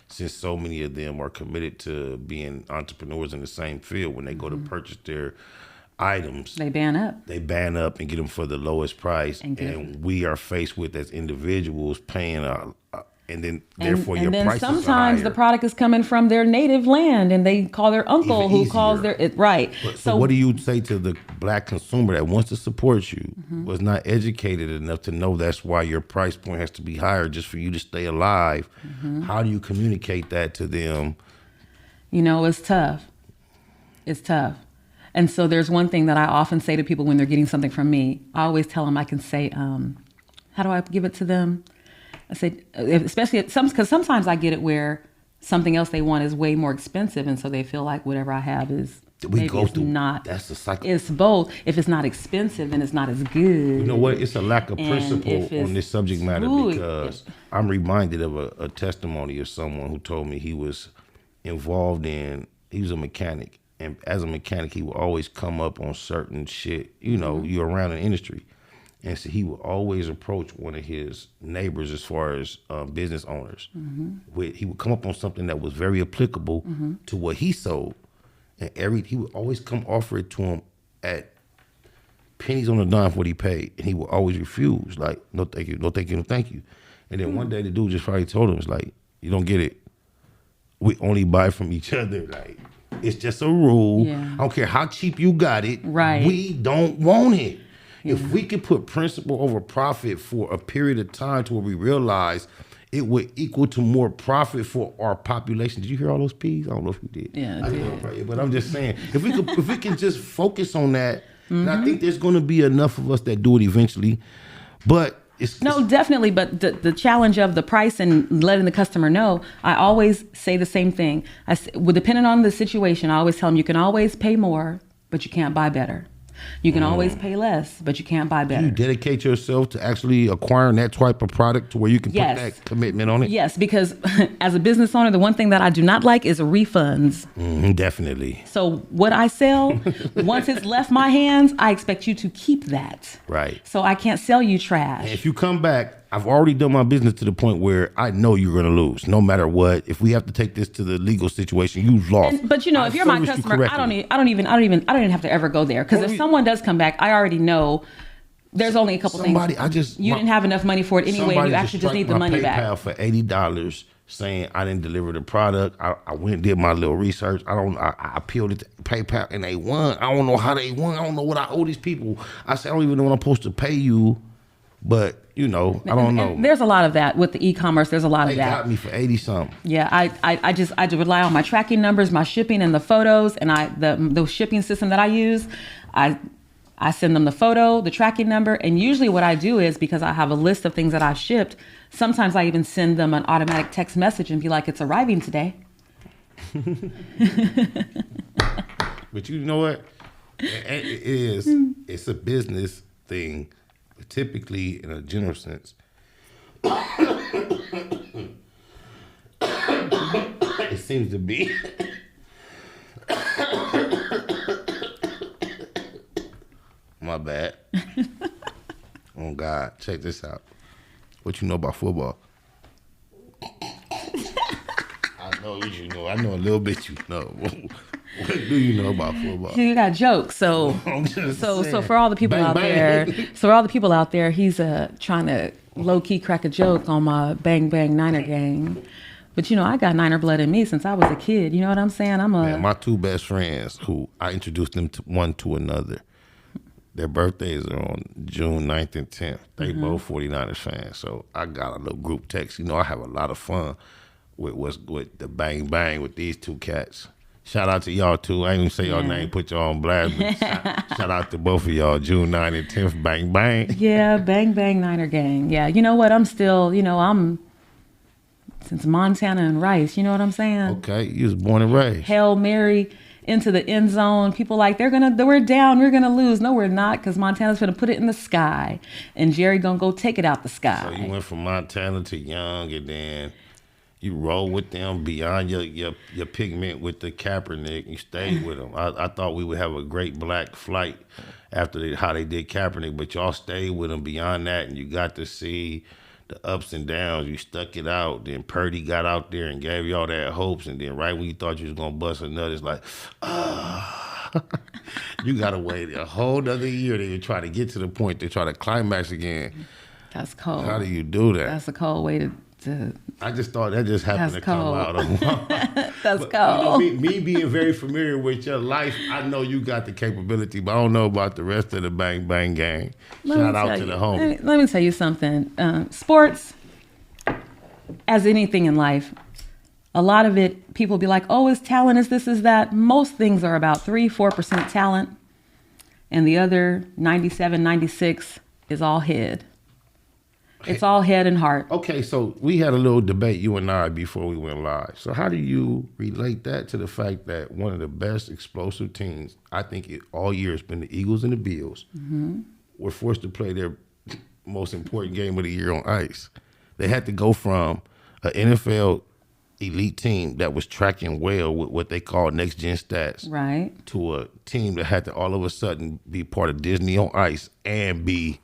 since so many of them are committed to being entrepreneurs in the same field. When they go to purchase their items, they ban up and get them for the lowest price. And we are faced with as individuals paying and then therefore your prices are higher. Sometimes the product is coming from their native land and they call their uncle who calls right. So what do you say to the black consumer that wants to support you, was not educated enough to know that's why your price point has to be higher just for you to stay alive? How do you communicate that to them? It's tough. It's tough. And so there's one thing that I often say to people when they're getting something from me. I always tell them I can say, how do I give it to them? I said, especially because sometimes I get it where something else they want is way more expensive, and so they feel like whatever I have is not. That's the cycle. It's both. If it's not expensive, then it's not as good. You know what? It's a lack of principle on this subject matter because I'm reminded of a testimony of someone who told me he was involved in. He was a mechanic, and as a mechanic, he would always come up on certain shit. You're around the industry. And so he would always approach one of his neighbors as far as business owners. He would come up on something that was very applicable to what he sold. And he would always come offer it to him at pennies on the dime for what he paid. And he would always refuse, like, no thank you, no thank you, no thank you. And then one day the dude just probably told him, it's like, you don't get it. We only buy from each other. Like, it's just a rule. Yeah. I don't care how cheap you got it. Right. We don't want it. If we could put principle over profit for a period of time to where we realize it would equal to more profit for our population. Did you hear all those P's? I don't know if you did. Yeah, I did. But I'm just saying, if we can just focus on that, and I think there's going to be enough of us that do it eventually. But definitely. But the challenge of the price and letting the customer know, I always say the same thing. Depending on the situation, I always tell them you can always pay more, but you can't buy better. You can always pay less, but you can't buy better. You dedicate yourself to actually acquiring that type of product to where you can put that commitment on it? Yes, because as a business owner, the one thing that I do not like is refunds. Definitely. So what I sell, once it's left my hands, I expect you to keep that. Right. So I can't sell you trash. And if you come back, I've already done my business to the point where I know you're going to lose, no matter what. If we have to take this to the legal situation, you've lost. But if you're my customer, I don't even have to ever go there, because if someone does come back, I already know there's only a couple things. You didn't have enough money for it anyway. And you actually just need the money back. PayPal for $80 saying I didn't deliver the product. I went and did my little research. I appealed it to PayPal and they won. I don't know how they won. I don't know what I owe these people. I said I don't even know what I'm supposed to pay you. But, I don't know. There's a lot of that with the e-commerce. There's a lot of that. They got me for 80-something. Yeah, I just rely on my tracking numbers, my shipping, and the photos, and the shipping system that I use. I send them the photo, the tracking number, and usually what I do is, because I have a list of things that I've shipped, sometimes I even send them an automatic text message and be like, it's arriving today. But you know what? It's a business thing. Typically, in a general sense, it seems to be. My bad. Oh God, check this out. What you know about football? I know what you know. I know a little bit. You know. What do you know about football? You got jokes. So for all the people out there, he's trying to low key crack a joke on my Bang Bang Niner gang. But I got Niner blood in me since I was a kid. You know what I'm saying? My two best friends, who I introduced them to one to another, their birthdays are on June 9th and 10th. They both 49ers fans. So I got a little group text. I have a lot of fun with the Bang Bang with these two cats. Shout out to y'all too. I ain't gonna say y'all name, put y'all on blast, but shout out to both of y'all. June 9th and 10th, Bang Bang. Yeah, Bang Bang Niner gang. Yeah, you know what? I'm still, I'm since Montana and Rice. You know what I'm saying? Okay, you was born and raised. Hail Mary into the end zone. People like, we're down, we're gonna lose. No, we're not, because Montana's gonna put it in the sky, and Jerry gonna go take it out the sky. So you went from Montana to Young, and then you roll with them beyond your pigment with the Kaepernick. You stayed with them. I thought we would have a great black flight after how they did Kaepernick, but y'all stayed with them beyond that, and you got to see the ups and downs. You stuck it out. Then Purdy got out there and gave y'all that hopes, and then right when you thought you was gonna bust a nut, it's like, you gotta wait a whole nother year to try to get to the point to try to climax again. That's cold. How do you do that? That's a cold way to I just thought that just happened to come out of That's cold. Me being very familiar with your life, I know you got the capability, but I don't know about the rest of the Bang Bang gang. Shout out to the homie. Let me tell you something. Sports, as anything in life, a lot of it, people be like, oh, it's talent, is this, is that. Most things are about 3-4% talent, and the other 97, 96 is all head. It's all head and heart. Okay, so we had a little debate, you and I, before we went live. So how do you relate that to the fact that one of the best explosive teams, I think all year, has been the Eagles and the Bills, were forced to play their most important game of the year on ice? They had to go from an NFL elite team that was tracking well with what they call next-gen stats, right, to a team that had to all of a sudden be part of Disney on Ice and be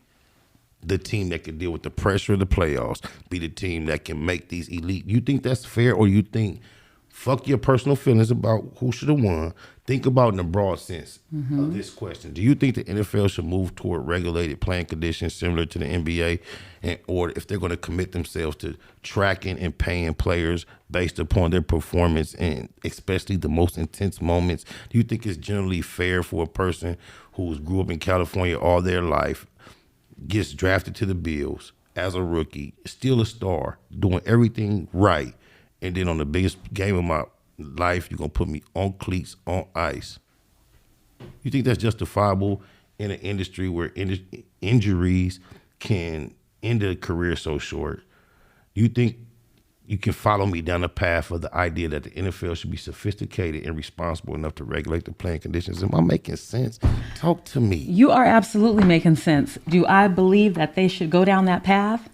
the team that can deal with the pressure of the playoffs, be the team that can make these elite. You think that's fair, or you think, fuck your personal feelings about who should have won, think about in the broad sense of this question. Do you think the NFL should move toward regulated playing conditions similar to the NBA, or if they're going to commit themselves to tracking and paying players based upon their performance, and especially the most intense moments? Do you think it's generally fair for a person who's grew up in California all their life, gets drafted to the Bills as a rookie, still a star, doing everything right, and then on the biggest game of my life, you're going to put me on cleats, on ice? You think that's justifiable in an industry where injuries can end a career so short? You think you can follow me down the path of the idea that the NFL should be sophisticated and responsible enough to regulate the playing conditions. Am I making sense? Talk to me. You are absolutely making sense. Do I believe that they should go down that path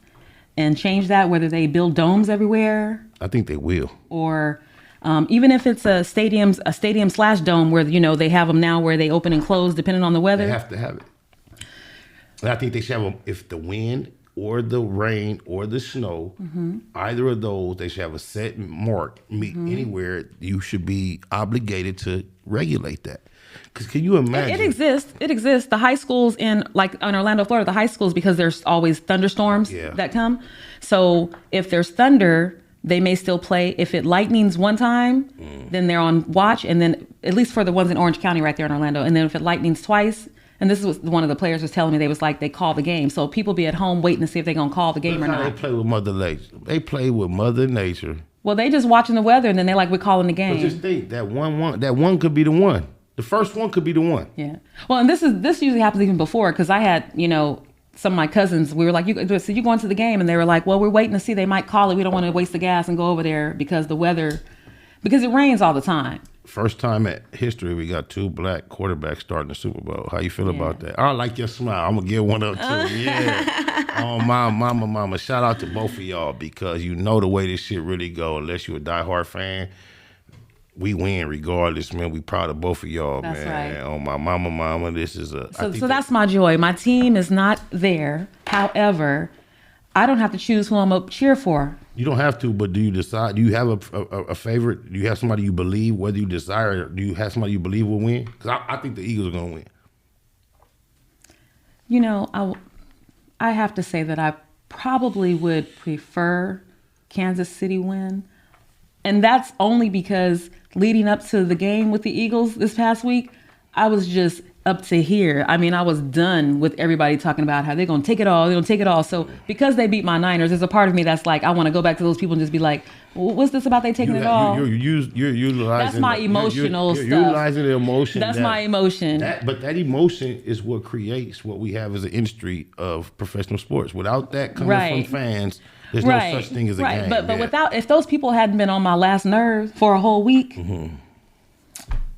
and change that, whether they build domes everywhere? I think they will. Or even if it's a stadium / dome where, they have them now where they open and close depending on the weather. They have to have it. And I think they should have them if the wind or the rain or the snow, either of those, they should have a set mark. Anywhere, you should be obligated to regulate that. Because can you imagine? It exists. It exists. The high schools in Orlando, Florida, the high schools, because there's always thunderstorms that come. So if there's thunder, they may still play. If it lightnings one time, then they're on watch. And then, at least for the ones in Orange County right there in Orlando. And then if it lightnings twice, and this is what one of the players was telling me, they call the game. So people be at home waiting to see if they're going to call the game or not. They play with Mother Nature. They play with Mother Nature. Well, they just watching the weather, and then they're like, we're calling the game. But just think, that one could be the one. The first one could be the one. Yeah. Well, and this usually happens even before, because I had, some of my cousins, we were like, so you going to the game? And they were like, well, we're waiting to see. They might call it. We don't want to waste the gas and go over there because it rains all the time. First time at history, we got 2 black quarterbacks starting the Super Bowl. How you feel about that? I like your smile. I'm going to give one up too. Yeah. Oh, my mama. Shout out to both of y'all, because you know the way this shit really go. Unless you're a diehard fan, we win regardless, man. We proud of both of y'all, that's man. Right. Oh, my mama. This is So that's my joy. My team is not there. However, I don't have to choose who I'm going to cheer for. You don't have to, but do you decide? Do you have a favorite? Do you have somebody you believe, whether you desire, or do you have somebody you believe will win? Because I think the Eagles are going to win. I have to say that I probably would prefer Kansas City win. And that's only because leading up to the game with the Eagles this past week, I was just up to here. I mean, I was done with everybody talking about how they're going to take it all. They're going to take it all. So because they beat my Niners, there's a part of me that's like, I want to go back to those people and just be like, what's this about they taking it all? You're utilizing. That's my emotional stuff. You're utilizing the emotion. That's my emotion. But that emotion is what creates what we have as an industry of professional sports. Without that coming from fans, there's no such thing as a game. But if those people hadn't been on my last nerve for a whole week,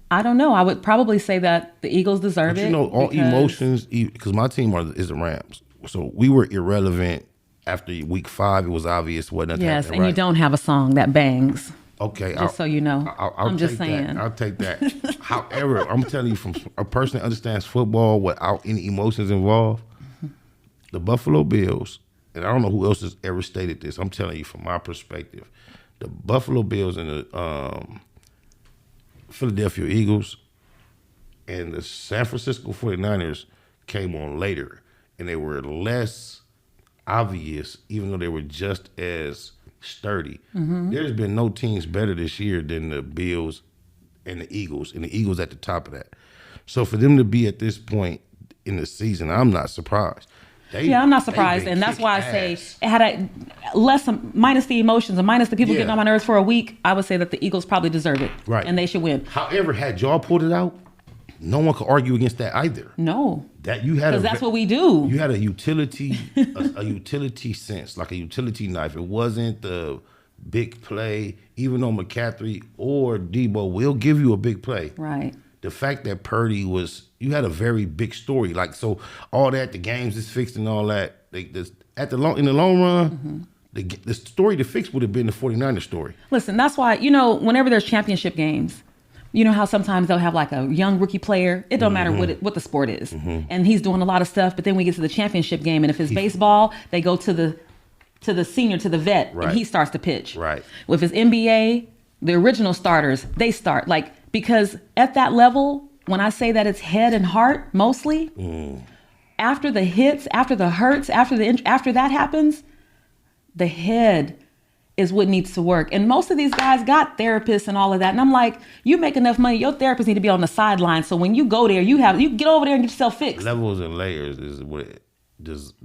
I don't know. I would probably say that the Eagles deserve it. All emotions, because my team is the Rams. So we were irrelevant after week 5. It was obvious what nothing happened. Yes, and you don't have a song that bangs. Okay. Just so you know. I'm just saying. I'll take that. However, I'm telling you, from a person that understands football without any emotions involved, the Buffalo Bills, and I don't know who else has ever stated this, I'm telling you from my perspective, the Buffalo Bills and the Philadelphia Eagles and the San Francisco 49ers came on later, and they were less obvious, even though they were just as sturdy. There's been no teams better this year than the Bills and the Eagles at the top of that. So for them to be at this point in the season, I'm not surprised. I'm not surprised, and that's why I say it had minus the emotions and minus the people getting on my nerves for a week. I would say that the Eagles probably deserve it, and they should win. However, had y'all pulled it out, no one could argue against that either. No, because that's what we do. You had a utility, a utility sense, like a utility knife. It wasn't the big play, even though McCaffrey or Debo will give you a big play. Right. The fact that Purdy you had a very big story. Like, so all that, the games is fixed and all that. In the long run, the story to fix would have been the 49ers story. Listen, that's why, whenever there's championship games, you know how sometimes they'll have like a young rookie player. It don't matter what the sport is. And he's doing a lot of stuff, but then we get to the championship game, and if it's baseball, they go to the senior, to the vet, and he starts to pitch. Right. If it's NBA, the original starters, they start. Because at that level, when I say that it's head and heart mostly, after the hits, after the hurts, after that happens, the head is what needs to work. And most of these guys got therapists and all of that. And I'm like, you make enough money, your therapist need to be on the sideline. So when you go there, you get over there and get yourself fixed. Levels and layers is what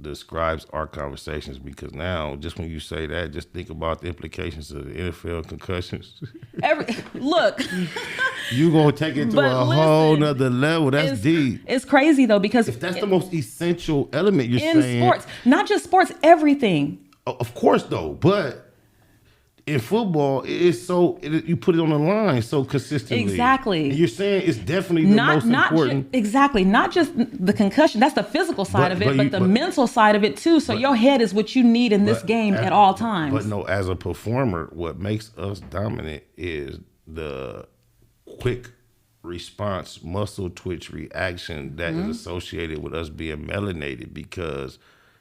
describes our conversations, because now, just when you say that, just think about the implications of the NFL concussions. Look. You're going to take it to a whole nother level. That's deep. It's crazy, though, because if that's the most essential element you're in saying. In sports, not just sports, everything. Of course, though, but in football, you put it on the line so consistently. Exactly. And you're saying it's definitely the most important. Exactly. Not just the concussion. That's the physical side of it, but the mental side of it too. So your head is what you need in this game at all times. But no, as a performer, what makes us dominant is the quick response, muscle twitch reaction that is associated with us being melanated, because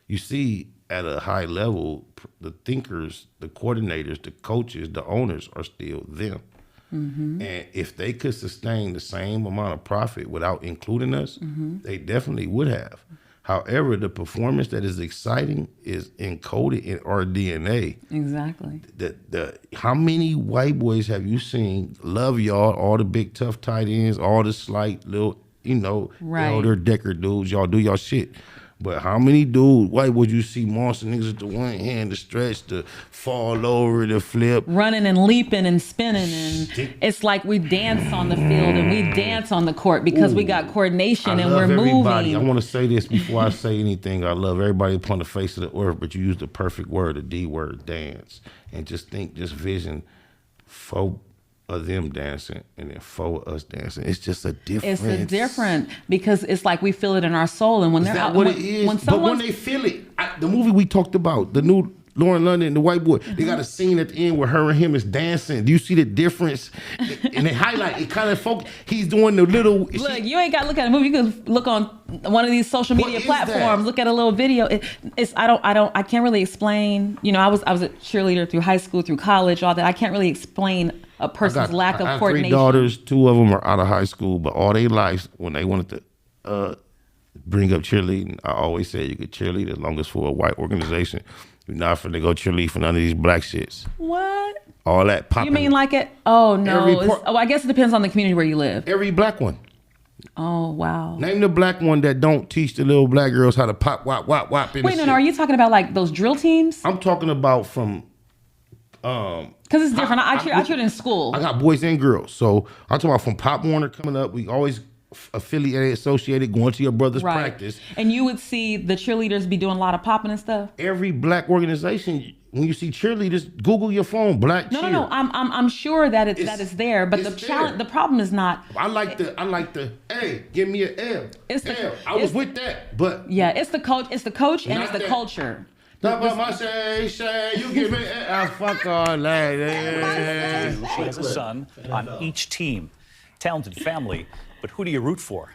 you see at a high level, the thinkers, the coordinators, the coaches, the owners are still them. And if they could sustain the same amount of profit without including us, they definitely would have. However, the performance that is exciting is encoded in our DNA. Exactly. How many white boys have you seen love y'all, all the big tough tight ends, all the slight little, they're Decker dudes, y'all do y'all shit. But how many white boys you see monster niggas with the one hand, the stretch, the fall over, the flip. Running and leaping and spinning. And it's like we dance on the field and we dance on the court because we got coordination and we're moving. I want to say this before I say anything. I love everybody upon the face of the earth, but you use the perfect word, the D word, dance. And just vision for of them dancing and then for us dancing. It's just a difference. It's a different because it's like we feel it in our soul, and when they're out, what it is? But when they feel it, the movie we talked about, the new Lauren London, the white boy, they got a scene at the end where her and him is dancing. Do you see the difference? And they highlight it, kind of focus. He's doing the little. Look, you ain't got to look at a movie. You can look on one of these social media platforms. Look at a little video. I can't really explain. I was a cheerleader through high school, through college, all that. I can't really explain a person's lack of coordination. I have 3 daughters. 2 of them are out of high school, but all their lives, when they wanted to bring up cheerleading, I always said you could cheerlead as long as for a white organization. You're not finna go cheerlead for none of these black shits. What? All that popping. You mean like it? Oh, no. I guess it depends on the community where you live. Every black one. Oh, wow. Name the black one that don't teach the little black girls how to pop, wop, wop, wop. Wait, no, are you talking about like those drill teams? I'm talking about from... Because it's different. I cheered in school. I got boys and girls. So I'm talking about from Pop Warner coming up. We always associated, going to your brother's practice. And you would see the cheerleaders be doing a lot of popping and stuff? Every black organization, when you see cheerleaders, Google your phone, black cheer. No. I'm sure that it's there, but the problem is not. I like the hey, give me an L. I was with that, but yeah, it's the coach and it's the culture. Not about my say, you give me fuck all that. She has a son on each team. Talented family, but who do you root for?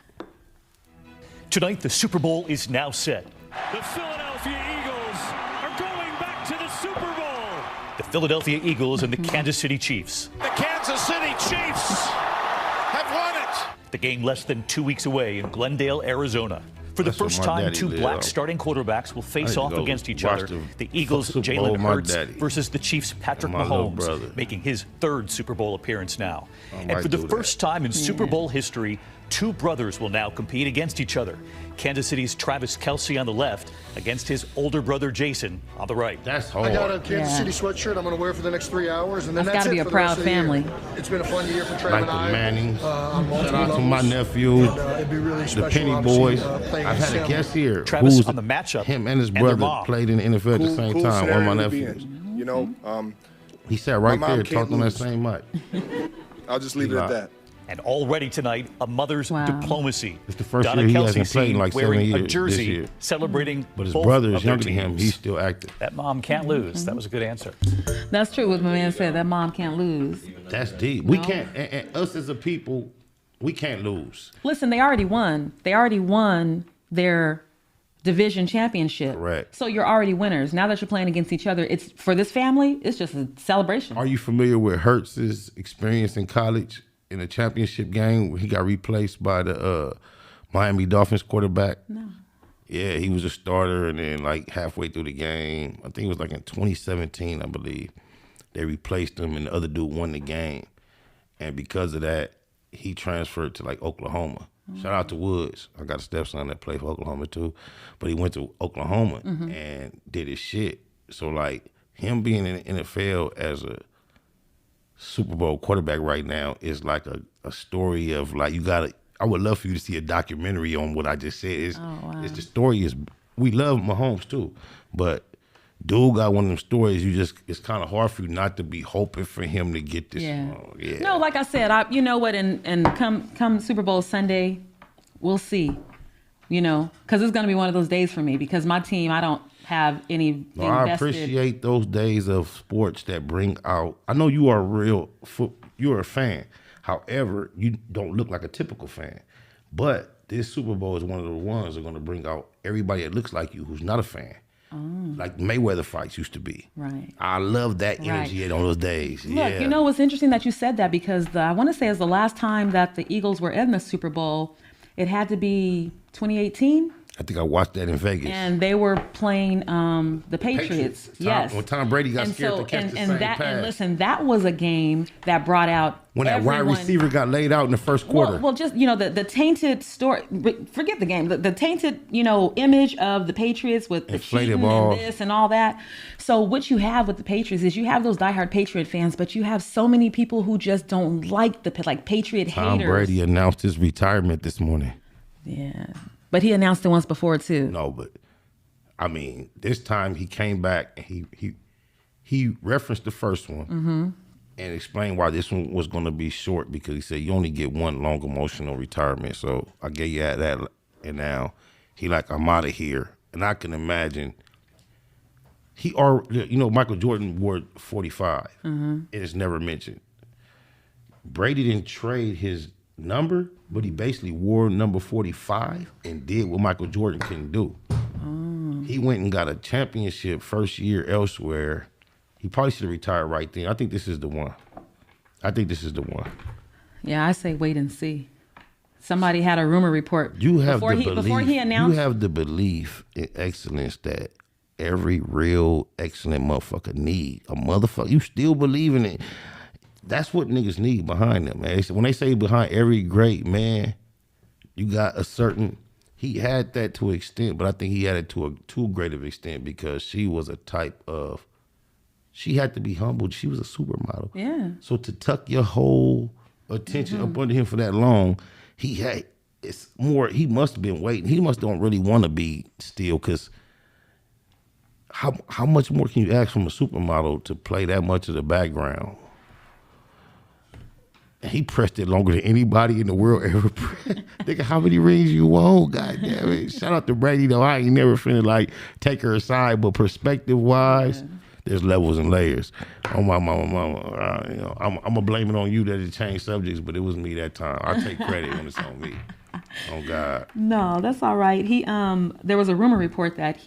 Tonight, the Super Bowl is now set. The Philadelphia Eagles are going back to the Super Bowl. The Philadelphia Eagles and the Kansas City Chiefs. The Kansas City Chiefs have won it. The game less than 2 weeks away in Glendale, Arizona. For the first time, 2 black starting quarterbacks will face off against each other. The Eagles' Jalen Hurts versus the Chiefs' Patrick Mahomes, making his 3rd Super Bowl appearance now. And for the first time in Super Bowl history, 2 brothers will now compete against each other. Kansas City's Travis Kelce on the left against his older brother Jason on the right. That's hard. I got a Kansas City sweatshirt I'm going to wear for the next 3 hours, and then that's got to be a proud family. It's been a fun year for Trey like and I. The Mannings. Shout out to my nephew, it'd be really the Penny Boys. I've had a guest here. Travis on the matchup. Him and his brother played in the NFL at the same time. One of my nephews. He sat right there talking on that same mic. I'll just leave it at that. And already tonight, a mother's diplomacy. It's the first Donna year he Kelce hasn't played in like 7 years. A jersey this year. Celebrating but his both brother is of their younger than him. teams. He's still active. That mom can't lose. That was a good answer. That's true. What my man said. That mom can't lose. That's deep. We can't. And us as a people, we can't lose. Listen, they already won. They already won their division championship. Correct. So you're already winners. Now that you're playing against each other, it's for this family. It's just a celebration. Are you familiar with Hurts' experience in college? In a championship game where he got replaced by the Miami Dolphins quarterback. No. Yeah, he was a starter, and then like halfway through the game, I think it was like in 2017, I believe, they replaced him, and the other dude won the game. And because of that, he transferred to like Oklahoma. Shout out to Woods. I got a stepson that played for Oklahoma too, but he went to Oklahoma and did his shit. So like him being in the NFL as a Super Bowl quarterback right now is like a story of like I would love for you to see a documentary on what I just said. It's the story is we love Mahomes too, but dude got one of them stories. It's kind of hard for you not to be hoping for him to get this. Yeah. No, like I said, you know what? And come Super Bowl Sunday, we'll see. You know, because it's going to be one of those days for me because my team, I don't have anything I appreciate those days of sports that bring out. I know you are you're a fan. However, you don't look like a typical fan. But this Super Bowl is one of the ones that are going to bring out everybody that looks like you who's not a fan. Like Mayweather fights used to be. Right. I love that energy on those days. Look, you know what's interesting that you said that because I want to say it's the last time that the Eagles were in the Super Bowl. It had to be 2018. I think I watched that in Vegas. And they were playing the Patriots. Yes. When Tom Brady got scared to catch the same pass. And listen, that was a game that brought out when that wide receiver got laid out in the first quarter. Well, just, the tainted story, forget the game, the tainted, image of the Patriots with the cheating and this and all that. So what you have with the Patriots is you have those diehard Patriot fans, but you have so many people who just don't like Patriot haters. Tom Brady announced his retirement this morning. Yeah. But he announced it once before too. No, but I mean, this time he came back and he referenced the first one and explained why this one was going to be short because he said you only get one long emotional retirement. So I gave you that, and now he I'm out of here. And I can imagine Michael Jordan wore 45. It is never mentioned. Brady didn't trade his number, but he basically wore number 45 and did what Michael Jordan couldn't do. He went and got a championship first year elsewhere. He probably should have retired right then. I think this is the one. Yeah, I say wait and see. Somebody had a rumor report. Before he announced. You have the belief in excellence that every real excellent motherfucker need. A motherfucker. You still believe in it. That's what niggas need behind them, man. When they say behind every great man, you got a certain. He had that to an extent, but I think he had it to a too great of extent because she was a type of. She had to be humbled. She was a supermodel. Yeah. So to tuck your whole attention up under him for that long, it's more. He must have been waiting. He must don't really want to be still because. How much more can you ask from a supermodel to play that much of the background? He pressed it longer than anybody in the world ever pressed. Think of how many rings you won, goddamn it. Shout out to Brady, though. I ain't never finna take her aside, but perspective-wise, there's levels and layers. Oh, my mama. I'm gonna blame it on you that it changed subjects, but it was me that time. I take credit when it's on me. Oh, God. No, that's all right. There was a rumor report that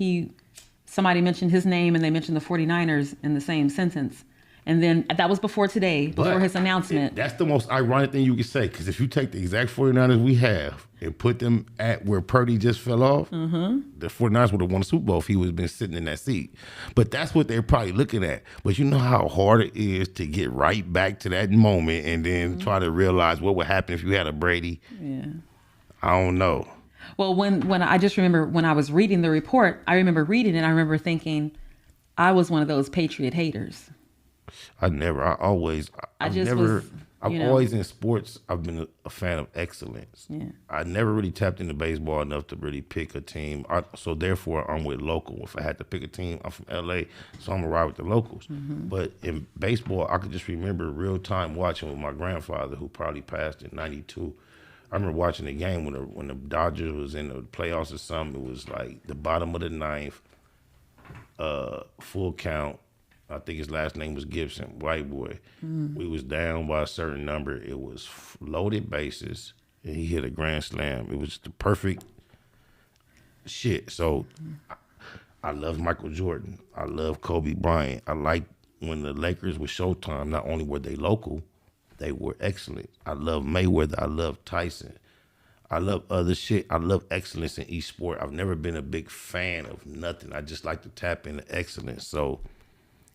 somebody mentioned his name and they mentioned the 49ers in the same sentence. And then that was before today, before his announcement. That's the most ironic thing you could say, because if you take the exact 49ers we have and put them at where Purdy just fell off, the 49ers would have won the Super Bowl if he would have been sitting in that seat. But that's what they're probably looking at. But you know how hard it is to get right back to that moment and then try to realize what would happen if you had a Brady? Yeah. I don't know. Well, when I just remember when I was reading the report, I remember reading it, I remember thinking I was one of those Patriot haters. Always in sports, I've been a fan of excellence. Yeah. I never really tapped into baseball enough to really pick a team. So therefore, I'm with local. If I had to pick a team, I'm from LA, so I'm gonna ride with the locals. But in baseball, I could just remember real time watching with my grandfather, who probably passed in '92. I remember watching the game when the Dodgers was in the playoffs or something. It was like the bottom of the ninth, full count. I think his last name was Gibson, white boy. We was down by a certain number. It was loaded bases, and he hit a grand slam. It was the perfect shit. So I love Michael Jordan. I love Kobe Bryant. I like when the Lakers were Showtime, not only were they local, they were excellent. I love Mayweather. I love Tyson. I love other shit. I love excellence in each sport. I've never been a big fan of nothing. I just like to tap into excellence. So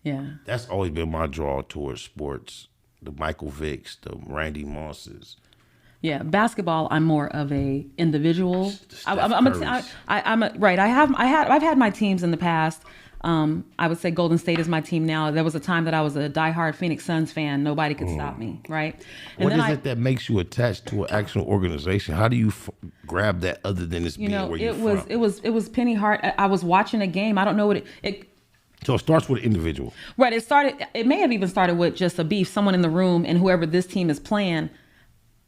yeah, that's always been my draw towards sports. The Michael Vicks, the Randy Mosses. Yeah, basketball. I'm more of a individual. I've had my teams in the past. I would say Golden State is my team now. There was a time that I was a diehard Phoenix Suns fan. Nobody could stop me, right? And what is it that makes you attached to an actual organization? How do you grab that other than this being where you're from? It was Penny Hart. I was watching a game. I don't know what it So it starts with an individual. Right. It may have even started with just a beef, someone in the room, and whoever this team is playing,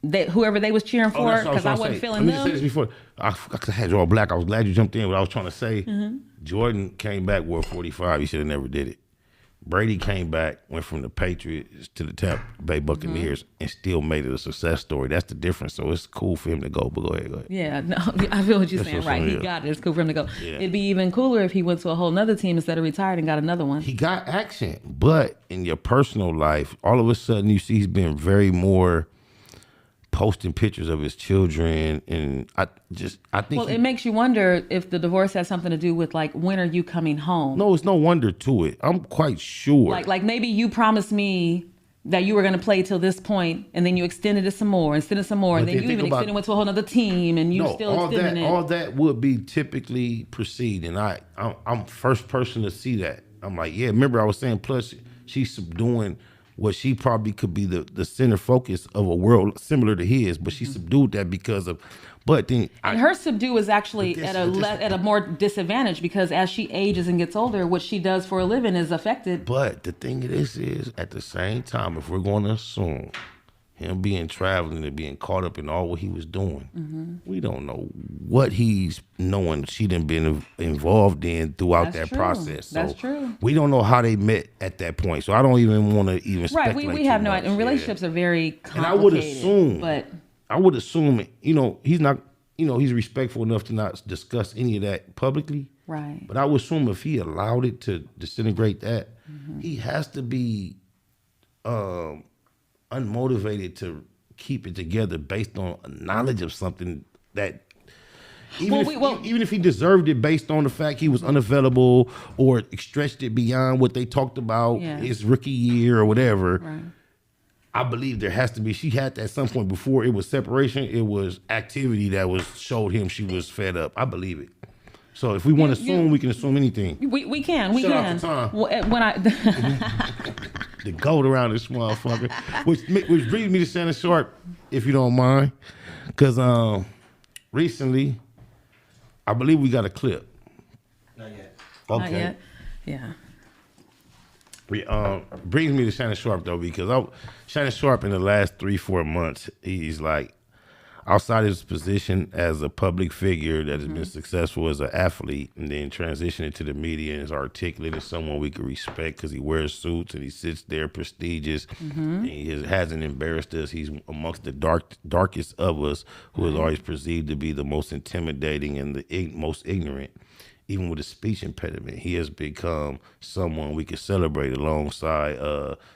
whoever they was cheering for, because I wasn't feeling them. Let me say this before. I had you all black. I was glad you jumped in. What I was trying to say, Jordan came back, wore 45. He should have never did it. Brady came back, went from the Patriots to the Tampa Bay Buccaneers, and still made it a success story. That's the difference. So it's cool for him to go. But go ahead. Yeah, no, I feel what you're saying. Right, he got it. It's cool for him to go. Yeah. It'd be even cooler if he went to a whole nother team instead of retired and got another one. He got action, but in your personal life, all of a sudden you see he's been very more posting pictures of his children, and I think. Well, it makes you wonder if the divorce has something to do with like, when are you coming home? No, it's no wonder to it. I'm quite sure. Like maybe you promised me that you were going to play till this point, and then you extended it some more, and then you even extended, went to a whole other team, and you still extended it. All that would be typically preceding. I'm first person to see that. I'm like, yeah. Remember, I was saying. Plus, she's subduing what she probably could be the center focus of a world similar to his, but she subdued that because of. But then, her subdue is actually at a more disadvantage, because as she ages and gets older, what she does for a living is affected. But the thing of this is, at the same time, if we're going to assume him being traveling and being caught up in all what he was doing, we don't know what he's knowing she done been involved in throughout that process. So that's true. We don't know how they met at that point. So I don't even want to even speculate. Right, we have no idea. And relationships are very complicated. And I would assume, he's not, he's respectful enough to not discuss any of that publicly. Right. But I would assume if he allowed it to disintegrate that, he has to be unmotivated to keep it together based on knowledge of something that even if he deserved it based on the fact he was unavailable or stretched it beyond what they talked about his rookie year or whatever. Right. I believe there has to be. She had to at some point before it was separation. It was activity that showed him she was fed up. I believe it. So if we want to assume, we can assume anything. We can. Shut off the time. When I the goat around this motherfucker, which brings me to Shannon Sharpe, if you don't mind, because recently, I believe we got a clip. Not yet. Okay. Not yet. Yeah. Brings me to Shannon Sharpe though, because Shannon Sharpe in the last 3-4 months, he's like outside his position as a public figure that has been successful as an athlete, and then transitioning to the media and is articulate as someone we could respect because he wears suits and he sits there prestigious. And he hasn't embarrassed us. He's amongst the darkest of us, who is always perceived to be the most intimidating and the most ignorant. Even with a speech impediment, he has become someone we could celebrate alongside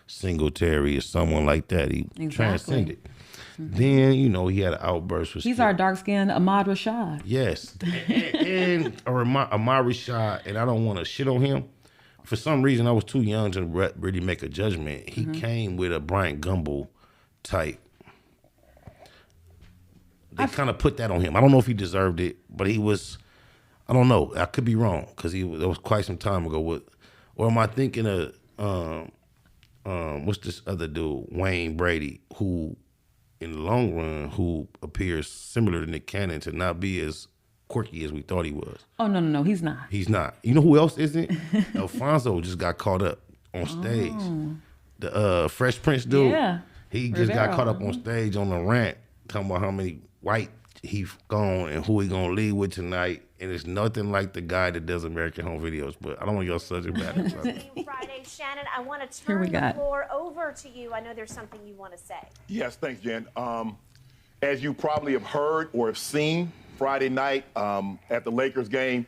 Singletary or someone like that. He transcended. Then, he had an outburst. He's our dark-skinned Ahmad Rashad. Yes. and Ahmad Rashad, and I don't want to shit on him. For some reason, I was too young to really make a judgment. He came with a Bryant Gumbel type. They kind of put that on him. I don't know if he deserved it, but he was... I don't know. I could be wrong because that was quite some time ago. Or am I thinking of what's this other dude, Wayne Brady, who in the long run, who appears similar to Nick Cannon to not be as quirky as we thought he was. Oh, no, he's not. He's not. You know who else isn't? Alfonso just got caught up on stage. The Fresh Prince dude. Yeah. He just got caught up on stage on a rant talking about how many white he's gone and who he gonna leave with tonight. And it's nothing like the guy that does American Home Videos, but I don't want to go subject matter. Friday, Shannon, I want to turn the floor over to you. I know there's something you want to say. Yes, thanks, Jen. As you probably have heard or have seen Friday night at the Lakers game,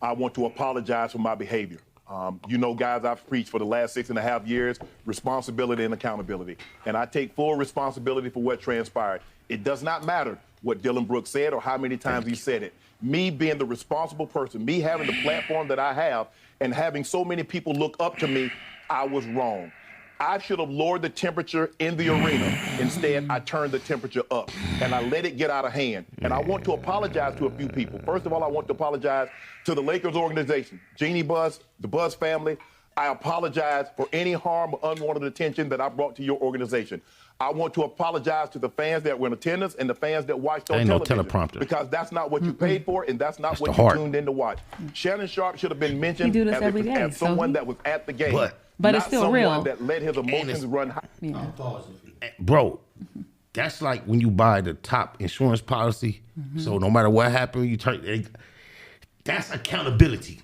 I want to apologize for my behavior. Guys, I've preached for the last 6.5 years, responsibility and accountability. And I take full responsibility for what transpired. It does not matter what Dylan Brooks said or how many times he said it. Me being the responsible person, me having the platform that I have, and having so many people look up to me, I was wrong. I should have lowered the temperature in the arena. Instead, I turned the temperature up, and I let it get out of hand. And I want to apologize to a few people. First of all, I want to apologize to the Lakers organization, Jeannie Buss, the Buss family. I apologize for any harm or unwanted attention that I brought to your organization. I want to apologize to the fans that were in attendance and the fans that watched on television. No teleprompter. Because that's not what you paid for, and that's not what you tuned in to watch. Shannon Sharpe should have been mentioned as someone that was at the game. But it's still real. Not someone that let his emotions run high. Yeah. Bro, that's like when you buy the top insurance policy. So no matter what happened, you turn. That's accountability.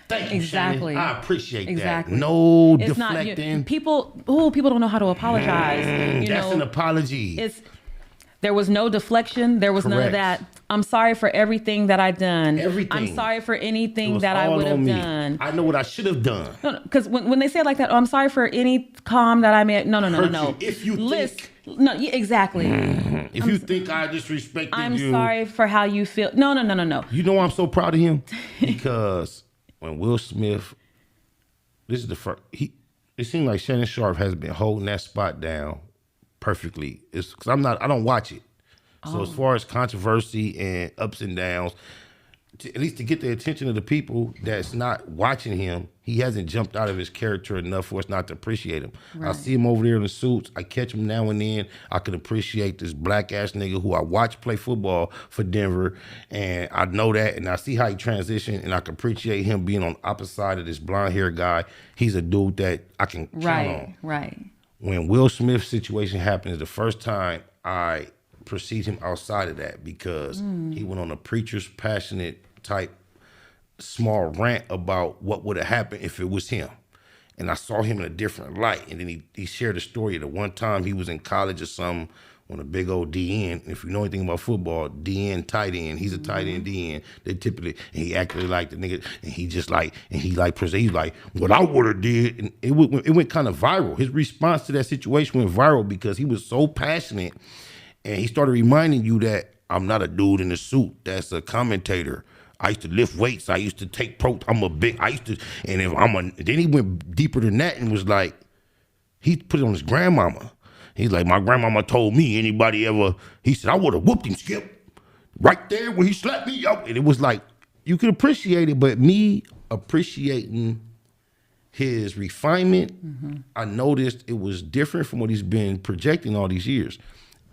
Thank you, Exactly. Shannon. I appreciate that. Exactly. No It's deflecting. not people don't know how to apologize. That's an apology. There was no deflection. There was none of that. I'm sorry for everything that I've done. Everything. I'm sorry for anything that I would have done. I know what I should have done. Because when they say it like that, I'm sorry for any calm that I made. No. If you think. No, yeah, exactly. If you think I disrespected you. I'm sorry for how you feel. No. You know why I'm so proud of him? Because when Will Smith, this is the first, it seems like Shannon Sharpe has been holding that spot down perfectly. It's because I don't watch it. So as far as controversy and ups and downs, at least to get the attention of the people that's not watching him, he hasn't jumped out of his character enough for us not to appreciate him. Right. I see him over there in the suits. I catch him now and then. I can appreciate this black ass nigga who I watch play football for Denver, and I know that, and I see how he transitioned, and I can appreciate him being on the opposite side of this blonde hair guy. He's a dude that I can count on. Right. When Will Smith's situation happened, is the first time I perceived him outside of that, because he went on a preacher's passionate type small rant about what would have happened if it was him. And I saw him in a different light. And then he shared a story that one time he was in college or something on a big old DN. If you know anything about football, DN, tight end, he's a tight end DN. They typically, and he actually like the nigga, and he's like, what I would have did. And it went kind of viral. His response to that situation went viral because he was so passionate, and he started reminding you that I'm not a dude in a suit that's a commentator. I used to lift weights. I used to take then he went deeper than that and was like, he put it on his grandmama. He's like, my grandmama told me he said, I would have whooped him, Skip. Right there when he slapped me up. And it was like, you could appreciate it, but me appreciating his refinement, I noticed it was different from what he's been projecting all these years.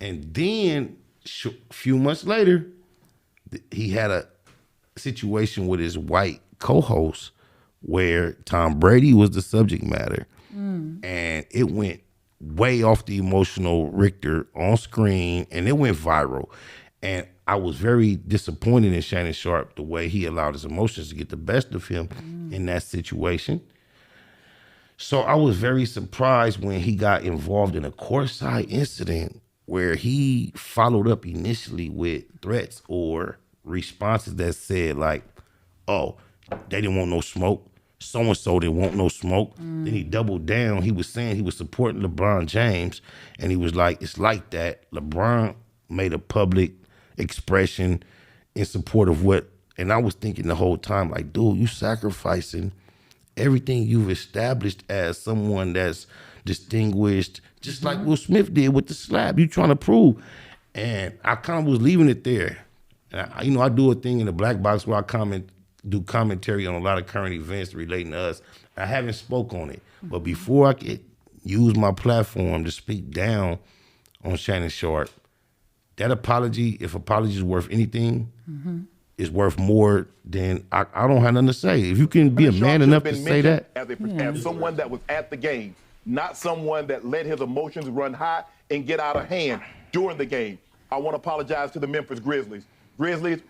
And then a few months later, he had a situation with his white co-host where Tom Brady was the subject matter, and it went way off the emotional Richter on screen, and it went viral. And I was very disappointed in Shannon Sharpe, the way he allowed his emotions to get the best of him in that situation. So I was very surprised when he got involved in a courtside incident where he followed up initially with threats or responses that said like, oh, they didn't want no smoke. So-and-so didn't want no smoke. Then he doubled down. He was saying he was supporting LeBron James. And he was like, it's like that. LeBron made a public expression in support of what, and I was thinking the whole time, like, dude, you sacrificing everything you've established as someone that's distinguished, just like Will Smith did with the slap. You trying to prove. And I kind of was leaving it there. And I do a thing in the black box where I do commentary on a lot of current events relating to us. I haven't spoke on it. But before I could use my platform to speak down on Shannon Sharpe, that apology, if apology is worth anything, is worth more than I don't have nothing to say. If you can be a man enough to say that. As someone that was at the game, not someone that let his emotions run high and get out of hand during the game. I want to apologize to the Memphis Grizzlies. Grizzlies,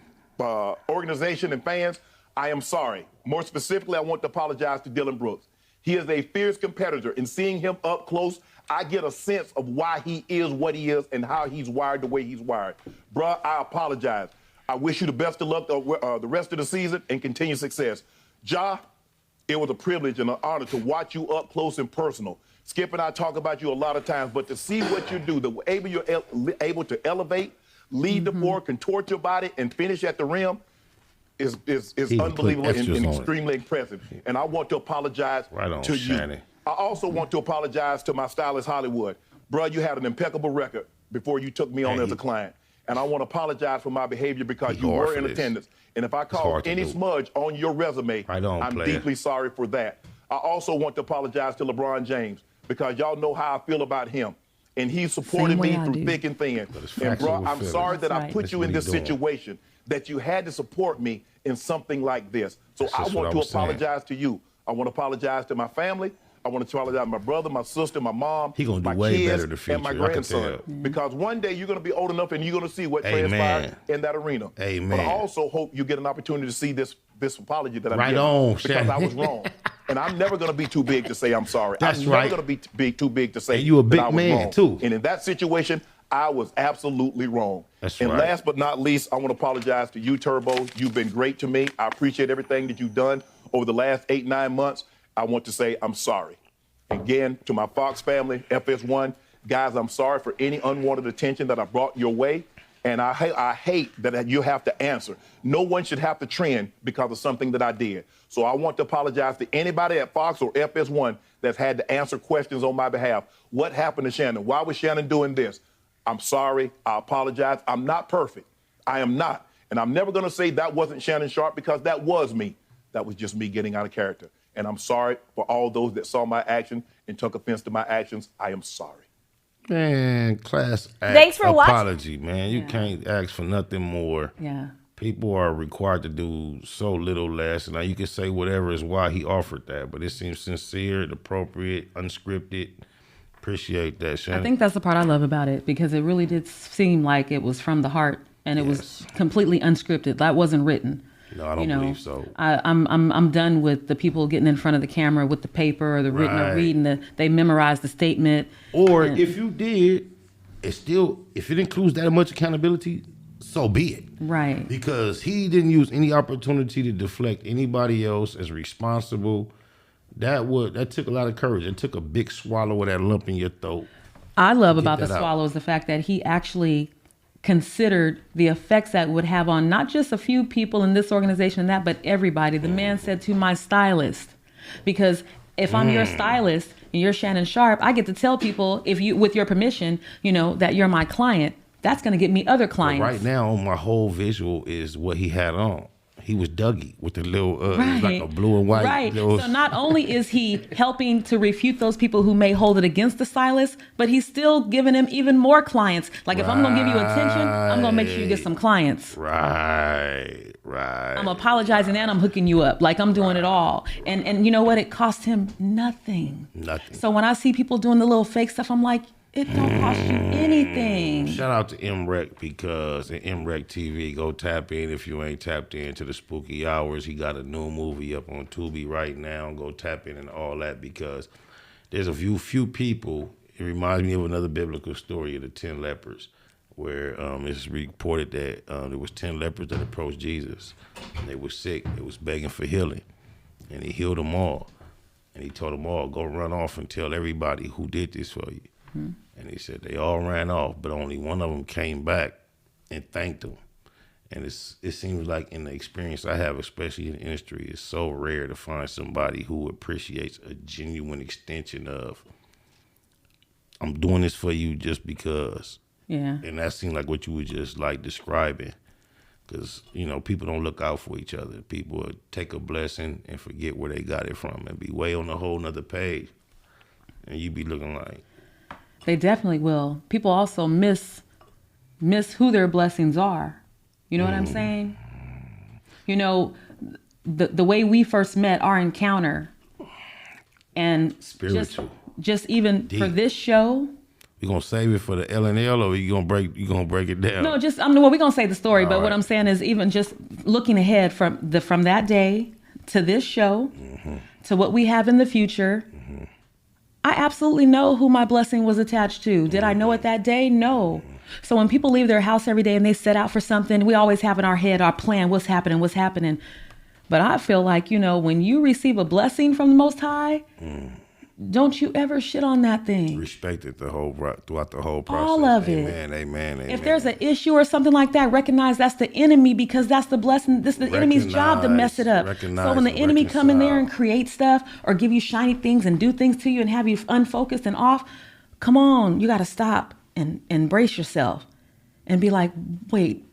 organization and fans, I am sorry. More specifically, I want to apologize to Dylan Brooks. He is a fierce competitor, and seeing him up close, I get a sense of why he is what he is and how he's wired the way he's wired. Bruh, I apologize. I wish you the best of luck the rest of the season and continued success. Ja, it was a privilege and an honor to watch you up close and personal. Skip and I talk about you a lot of times, but to see what you do, you're able to elevate, lead the floor, contort your body, and finish at the rim is unbelievable and extremely impressive. And I want to apologize to you. I also want to apologize to my stylist, Hollywood. Bruh, you had an impeccable record before you took me on as a client. And I want to apologize for my behavior because you were in attendance. And if I caused any smudge on your resume, I'm deeply sorry for that. I also want to apologize to LeBron James because y'all know how I feel about him. and he supported me through thick and thin. And Factz bro, Ova I'm Feelinz. sorry that I That's put right. you in That's this what he doing. situation, that you had to support me in something like this. So That's I just want what to I was saying. apologize to you. I want to apologize to my family. I want to apologize to my brother, my sister, my mom, He gonna do my way kids, better in the future, and my I can grandson. tell. Because one day you're going to be old enough and you're going to see what Amen. transpired in that arena. Amen. But I also hope you get an opportunity to see this apology that I'm Right giving, on, because Shannon. I was wrong. And I'm never going to be too big to say I'm sorry. That's I'm right. never going to be too big to say And you a that big I was man, wrong. too. And in that situation, I was absolutely wrong. That's and right. last but not least, I want to apologize to you, Turbo. You've been great to me. I appreciate everything that you've done over the last 8-9 months. I want to say I'm sorry. Again, to my Fox family, FS1, guys, I'm sorry for any unwanted attention that I brought your way. And I hate that you have to answer. No one should have to trend because of something that I did. So I want to apologize to anybody at Fox or FS1 that's had to answer questions on my behalf. What happened to Shannon? Why was Shannon doing this? I'm sorry. I apologize. I'm not perfect. I am not. And I'm never going to say that wasn't Shannon Sharpe, because that was me. That was just me getting out of character. And I'm sorry for all those that saw my action and took offense to my actions. I am sorry. Man, class act Thanks for watching. apology, man. You can't ask for nothing more. Yeah. People are required to do so little less. Now, you can say whatever is why he offered that, but it seems sincere, appropriate, unscripted. Appreciate that, Shannon. I think that's the part I love about it, because it really did seem like it was from the heart, and it was completely unscripted. That wasn't written. No, I don't believe so. I'm done with the people getting in front of the camera with the paper or the written or reading. They memorize the statement. Or if you did, if it includes that much accountability, so be it. Right. Because he didn't use any opportunity to deflect anybody else as responsible. That took a lot of courage. It took a big swallow of that lump in your throat. I love about the that out. swallow is the fact that he actually considered the effects that would have on not just a few people in this organization and that, but everybody. The man said to my stylist, because if I'm your stylist and you're Shannon Sharpe, I get to tell people, if you, with your permission, that you're my client. That's going to get me other clients. But right now, my whole visual is what he had on. He was Dougie with the little, it was like a blue and white. Right. Little... So not only is he helping to refute those people who may hold it against the stylist, but he's still giving him even more clients. Like, if I'm going to give you attention, I'm going to make sure you get some clients. Right. I'm apologizing and I'm hooking you up. Like, I'm doing it all. And you know what? It cost him nothing. Nothing. So when I see people doing the little fake stuff, I'm like, it don't cost you anything. Shout out to MREC, because in MREC TV, go tap in if you ain't tapped into the spooky hours. He got a new movie up on Tubi right now. Go tap in and all that, because there's a few people. It reminds me of another biblical story of the 10 lepers, where it's reported that there was 10 lepers that approached Jesus. And they were sick. They was begging for healing. And he healed them all. And he told them all, go run off and tell everybody who did this for you. And he said they all ran off, but only one of them came back and thanked him. And it seems like in the experience I have, especially in the industry, it's so rare to find somebody who appreciates a genuine extension of, I'm doing this for you just because. Yeah. And that seemed like what you were just like describing. Because, people don't look out for each other. People will take a blessing and forget where they got it from and be way on a whole nother page. And you be looking like, they definitely will. People also miss who their blessings are. You know what I'm saying? The way we first met, our encounter, and spiritual. Just even deep. For this show. You gonna save it for the L&L, or you gonna break it down? No, we're gonna say the story, but what I'm saying is, even just looking ahead from that day to this show, to what we have in the future. I absolutely know who my blessing was attached to. Did I know it that day? No. So when people leave their house every day and they set out for something, we always have in our head our plan, what's happening. But I feel like, when you receive a blessing from the Most High, don't you ever shit on that thing. Respect it throughout the whole process. All of it. Amen. If there's an issue or something like that, recognize that's the enemy, because that's the blessing. This is the enemy's job to mess it up. So when the enemy come in there and create stuff or give you shiny things and do things to you and have you unfocused and off, come on, you got to stop and embrace yourself and be like, wait,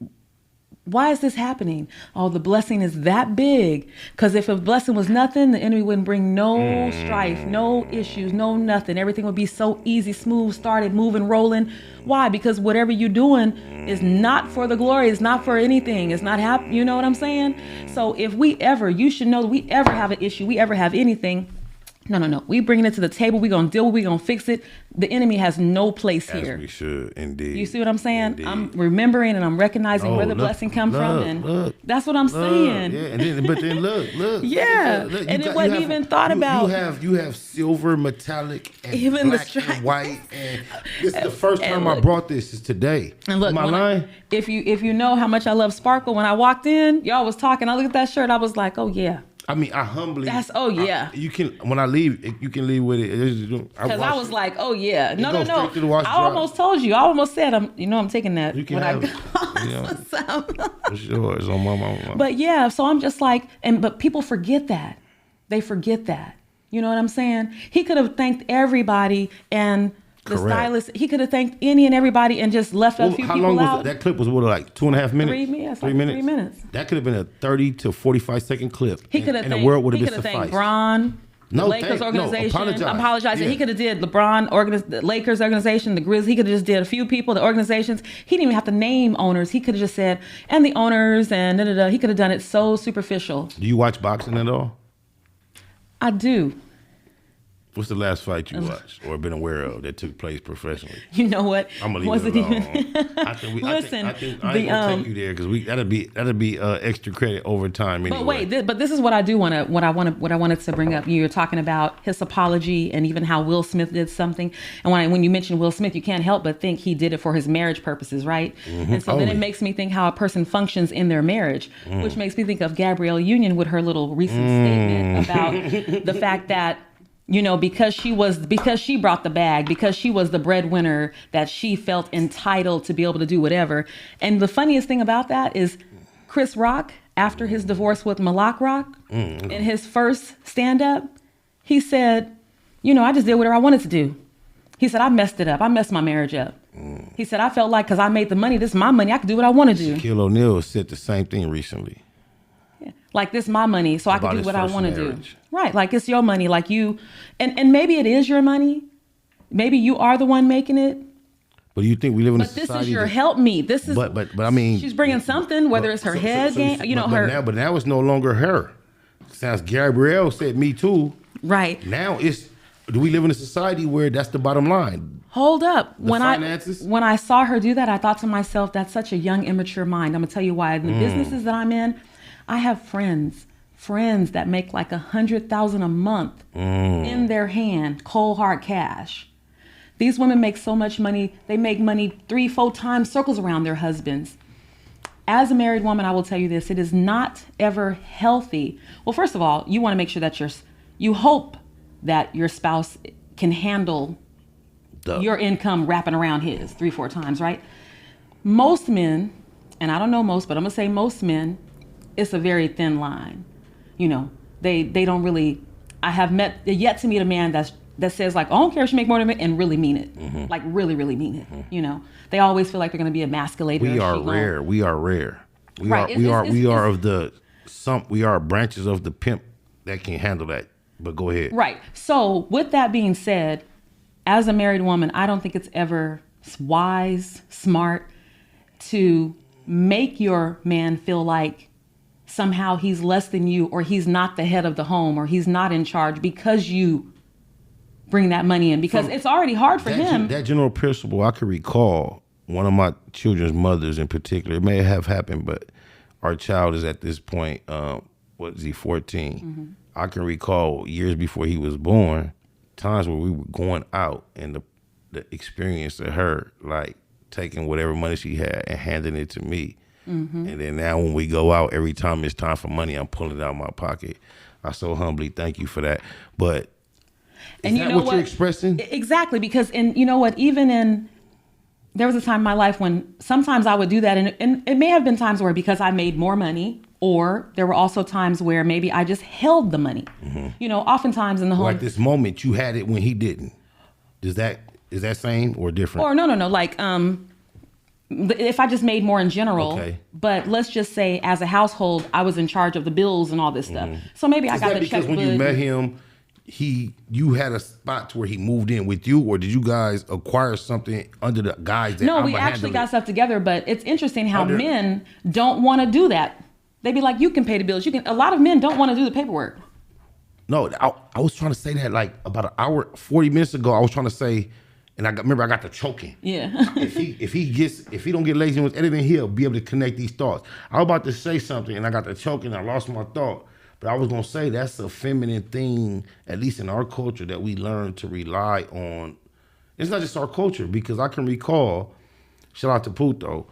Why is this happening? Oh, the blessing is that big. Because if a blessing was nothing, the enemy wouldn't bring no strife, no issues, no nothing. Everything would be so easy, smooth, started moving, rolling. Why? Because whatever you're doing is not for the glory. It's not for anything. It's not happening. You know what I'm saying? So if you should know that we ever have an issue, we ever have anything, no. We bringing it to the table. We gonna deal with it. We gonna fix it. The enemy has no place here. As we should, indeed. You see what I'm saying? Indeed. I'm remembering and I'm recognizing where the blessing come from, and that's what I'm saying. Yeah, and then, but then look. Yeah, and it wasn't even thought about. You have silver, metallic, and even black and white. And this is the first time I brought this. Is today. And look, am I lying? If you know how much I love sparkle, when I walked in, y'all was talking. I looked at that shirt. I was like, oh yeah. I mean, I humbly. You can when I leave, you can leave with it. Because I was like, oh yeah, no. I almost told you. I almost said, I'm taking that. You can have it. For sure, it's on my mama. But yeah, so I'm just like, but people forget that. They forget that. You know what I'm saying? He could have thanked everybody and. The stylist, he could have thanked any and everybody and just left a few people out. How long was that clip? Was like 2.5 minutes? 3 minutes. That could have been a 30 to 45 second clip. He could have the world would have been sufficed. He could have thanked Bron, Lakers organization. I'm apologizing. Yeah. He could have did LeBron, the Lakers organization, the Grizz. He could have just did a few people, the organizations. He didn't even have to name owners. He could have just said, and the owners and da-da-da. He could have done it so superficial. Do you watch boxing at all? I do. What's the last fight you watched or been aware of that took place professionally? You know what? I'm gonna leave it alone. I think I ain't gonna take you there because that'll be extra credit over time anyway. But wait, but this is what I do want to what I wanted to bring up. You were talking about his apology and even how Will Smith did something. And when you mention Will Smith, you can't help but think he did it for his marriage purposes, right? Mm-hmm. And so then it makes me think how a person functions in their marriage, which makes me think of Gabrielle Union with her little recent statement about the fact that. Because she brought the bag, because she was the breadwinner, that she felt entitled to be able to do whatever. And the funniest thing about that is Chris Rock, after his divorce with Malak Rock, in his first stand-up, he said, I just did whatever I wanted to do. He said, I messed it up. I messed my marriage up. He said, I felt like because I made the money, this is my money. I could do what I want to do. Shaquille O'Neal said the same thing recently. Like, this is my money, so I can do what I want to do. Right, like it's your money, like you, and maybe it is your money. Maybe you are the one making it. But do you think we live in a society? But this is your help me. This is. But I mean, she's bringing something, whether it's her head game, her. But now it's no longer her. Sounds Gabrielle said me too. Right. Now do we live in a society where that's the bottom line? Hold up. When I saw her do that, I thought to myself, that's such a young, immature mind. I'm gonna tell you why. In the businesses that I'm in, I have friends that make like $100,000 a month in their hand, cold hard cash. These women make so much money. They make money 3-4 times circles around their husbands. As a married woman, I will tell you this: it is not ever healthy. Well, first of all, you want to make sure that you hope that your spouse can handle your income wrapping around his 3-4 times, right? Most men, and I don't know most, but I'm gonna say most men, it's a very thin line. They don't really. I have yet to meet a man that says like, I don't care if she make more than me, and really mean it, like really, really mean it. They always feel like they're going to be emasculated. We are rare. We are rare. We are branches of the pimp that can handle that. But go ahead. Right. So with that being said, as a married woman, I don't think it's ever wise, smart to make your man feel like somehow he's less than you, or he's not the head of the home, or he's not in charge because you bring that money in, because it's already hard for him. That general principle, I can recall one of my children's mothers in particular. It may have happened, but our child is at this point, 14? Mm-hmm. I can recall years before he was born, times where we were going out and the experience of her, like taking whatever money she had and handing it to me. Mm-hmm. And then now when we go out, every time it's time for money, I'm pulling it out of my pocket. I so humbly thank you for that. But is that what you're expressing? Exactly, because there was a time in my life when sometimes I would do that, and it may have been times where because I made more money, or there were also times where maybe I just held the money. Mm-hmm. Oftentimes in the home. Like this moment, you had it when he didn't. Is that same or different? Or no. Like If I just made more in general, Okay. but let's just say as a household, I was in charge of the bills and all this stuff. So maybe I Is got that the because checkbook. when you met him, you had a spot to where he moved in with you, or did you guys acquire something under the guise that No, I'm we gonna actually handle got it? stuff together, but it's interesting how men don't want to do that. They be like, you can pay the bills. You can. A lot of men don't want to do the paperwork. No, I was trying to say that like about an hour, 40 minutes ago. I was trying to say, and remember I got the choking. Yeah. if he don't get lazy with editing, he'll be able to connect these thoughts. I was about to say something and I got the choking. And I lost my thought, but I was gonna say that's a feminine thing, at least in our culture, that we learn to rely on. It's not just our culture, because I can recall. Shout out to Puto.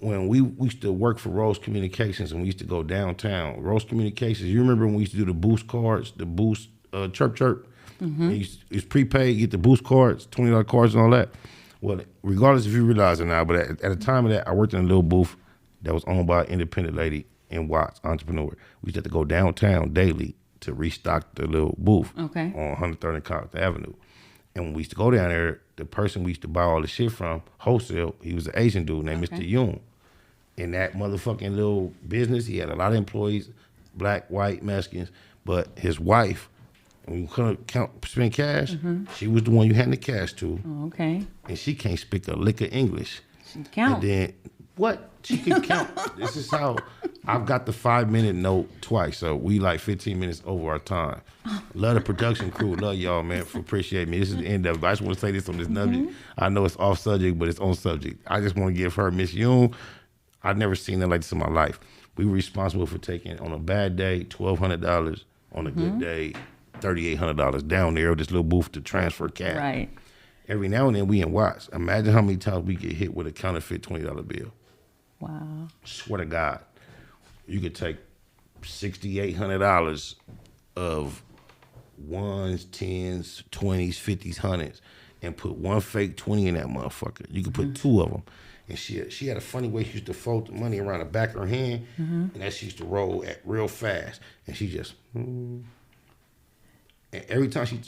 When we used to work for Rose Communications and we used to go downtown. Rose Communications, you remember when we used to do the boost cards, the boost chirp chirp? It's prepaid, you get the boost cards, $20 cards and all that. Well, regardless if you realize it now, but at the time of that, I worked in a little booth that was owned by an independent lady in Watts, entrepreneur. We used to have to go downtown daily to restock the little booth on 103rd and College Avenue. And when we used to go down there, the person we used to buy all the shit from, wholesale, he was an Asian dude named Mr. Yoon. In that motherfucking little business, he had a lot of employees, black, white, Mexicans, but his wife, when you couldn't spend cash, she was the one you had the cash to. Oh, okay. And she can't speak a lick of English. She count. And then, what? She can count. This is how I've got the 5-minute note twice, so we like 15 minutes over our time. Love the production crew. Love y'all, man, for appreciating me. This is the end of it. I just want to say this on this subject. I know it's off subject, but it's on subject. I just want to give her, Miss Yoon, I've never seen nothing like this in my life. We were responsible for taking, on a bad day, $1,200. On a good day, $3,800 down there with this little booth to transfer cash. Right. Every now and then we in Watts. Imagine how many times we get hit with a counterfeit $20 bill. Wow. Swear to God, you could take $6,800 of ones, tens, 20s, 50s, 100s, and put one fake 20 in that motherfucker. You could put two of them. And she had a funny way she used to fold the money around the back of her hand, and that she used to roll at real fast. And she just, and every time she,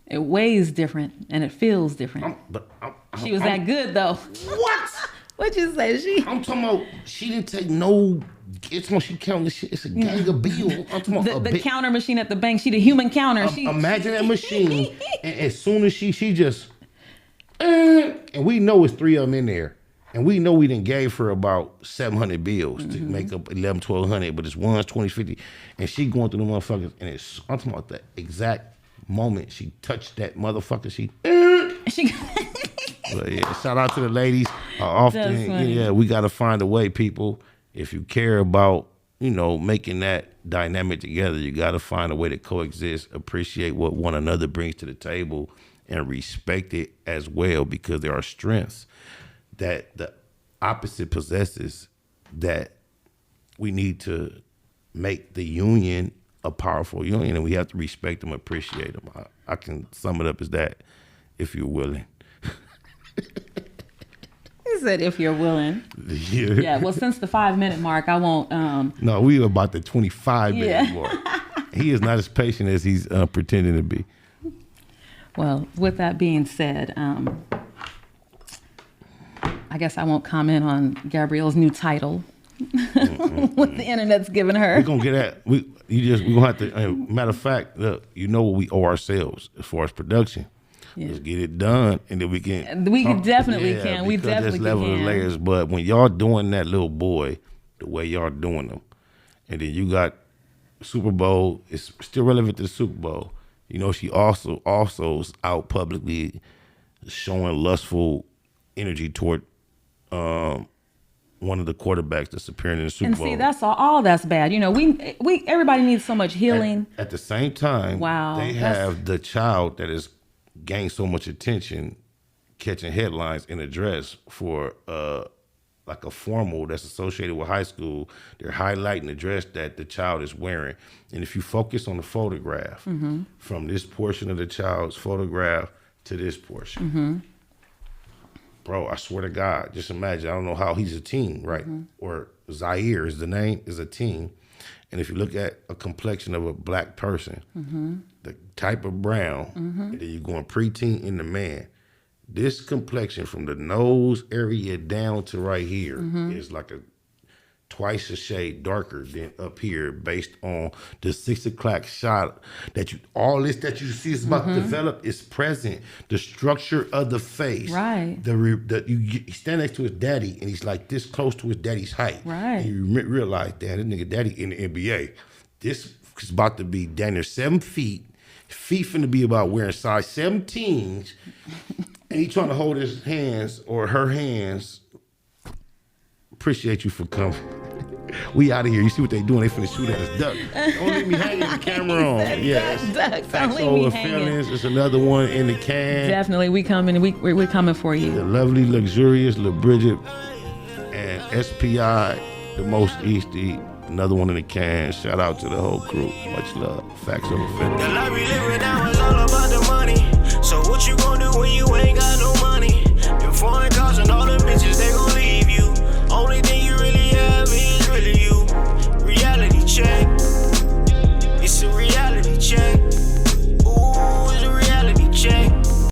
it weighs different and it feels different. She was that good though. What? What'd you say? I'm talking about she didn't take no. It's when she counting this shit. It's a gang of bills. I'm talking about the counter machine at the bank. She the human counter. Imagine that machine. And as soon as she just, and we know it's 3 of them in there. And we know we done gave her about 700 bills to make up 1,100, 1,200, but it's ones, 20s, 50. And she going through the motherfuckers, and I'm talking about the exact moment she touched that motherfucker, But yeah, shout out to the ladies. Often, we got to find a way, people. If you care about, making that dynamic together, you got to find a way to coexist, appreciate what one another brings to the table, and respect it as well, because there are strengths that the opposite possesses that we need to make the union a powerful union, and we have to respect them, appreciate them. I can sum it up as that, if you're willing. He said, if you're willing. Yeah, well, since the 5-minute mark, I won't. No, we are about the 25-minute mark. He is not as patient as he's pretending to be. Well, with that being said, I guess I won't comment on Gabrielle's new title. What the internet's giving her. We're gonna get at. We're gonna have to. Matter of fact, look, what we owe ourselves as far as production. Yeah. Let's get it done, and then we can. We definitely can. We definitely level can. The layers, but when y'all doing that little boy, the way y'all doing them, and then you got Super Bowl, it's still relevant to the Super Bowl. She also's out publicly showing lustful energy toward one of the quarterbacks that's appearing in the Super Bowl. And see, that's all that's bad. We everybody needs so much healing. At the same time, they have the child that has gained so much attention, catching headlines in a dress for like a formal that's associated with high school. They're highlighting the dress that the child is wearing. And if you focus on the photograph, from this portion of the child's photograph to this portion, bro, I swear to God, just imagine, I don't know how he's a teen, right? Or Zaire is the name, is a teen. And if you look at a complexion of a black person, the type of brown, and then you're going preteen in the man, This complexion from the nose area down to right here is like a twice a shade darker than up here based on the 6 o'clock shot that all this that you see is about to develop is present. The structure of the face. Right. You stand next to his daddy and he's like this close to his daddy's height. Right. And you realize that this nigga daddy in the NBA. This is about to be down there 7 feet. Feet finna be about wearing size 17s. And he trying to hold his hands or her hands. Appreciate you for coming. We out of here. You see what they doing? They finna shoot at us. Duck. Don't leave me hanging the camera on. Yeah. Factz Ova Feelinz. It's another one in the can. Definitely. We coming. We're coming for you. The lovely, luxurious Brigette and SPI, the most Easty. Another one in the can. Shout out to the whole crew. Much love. Factz Ova Feelinz.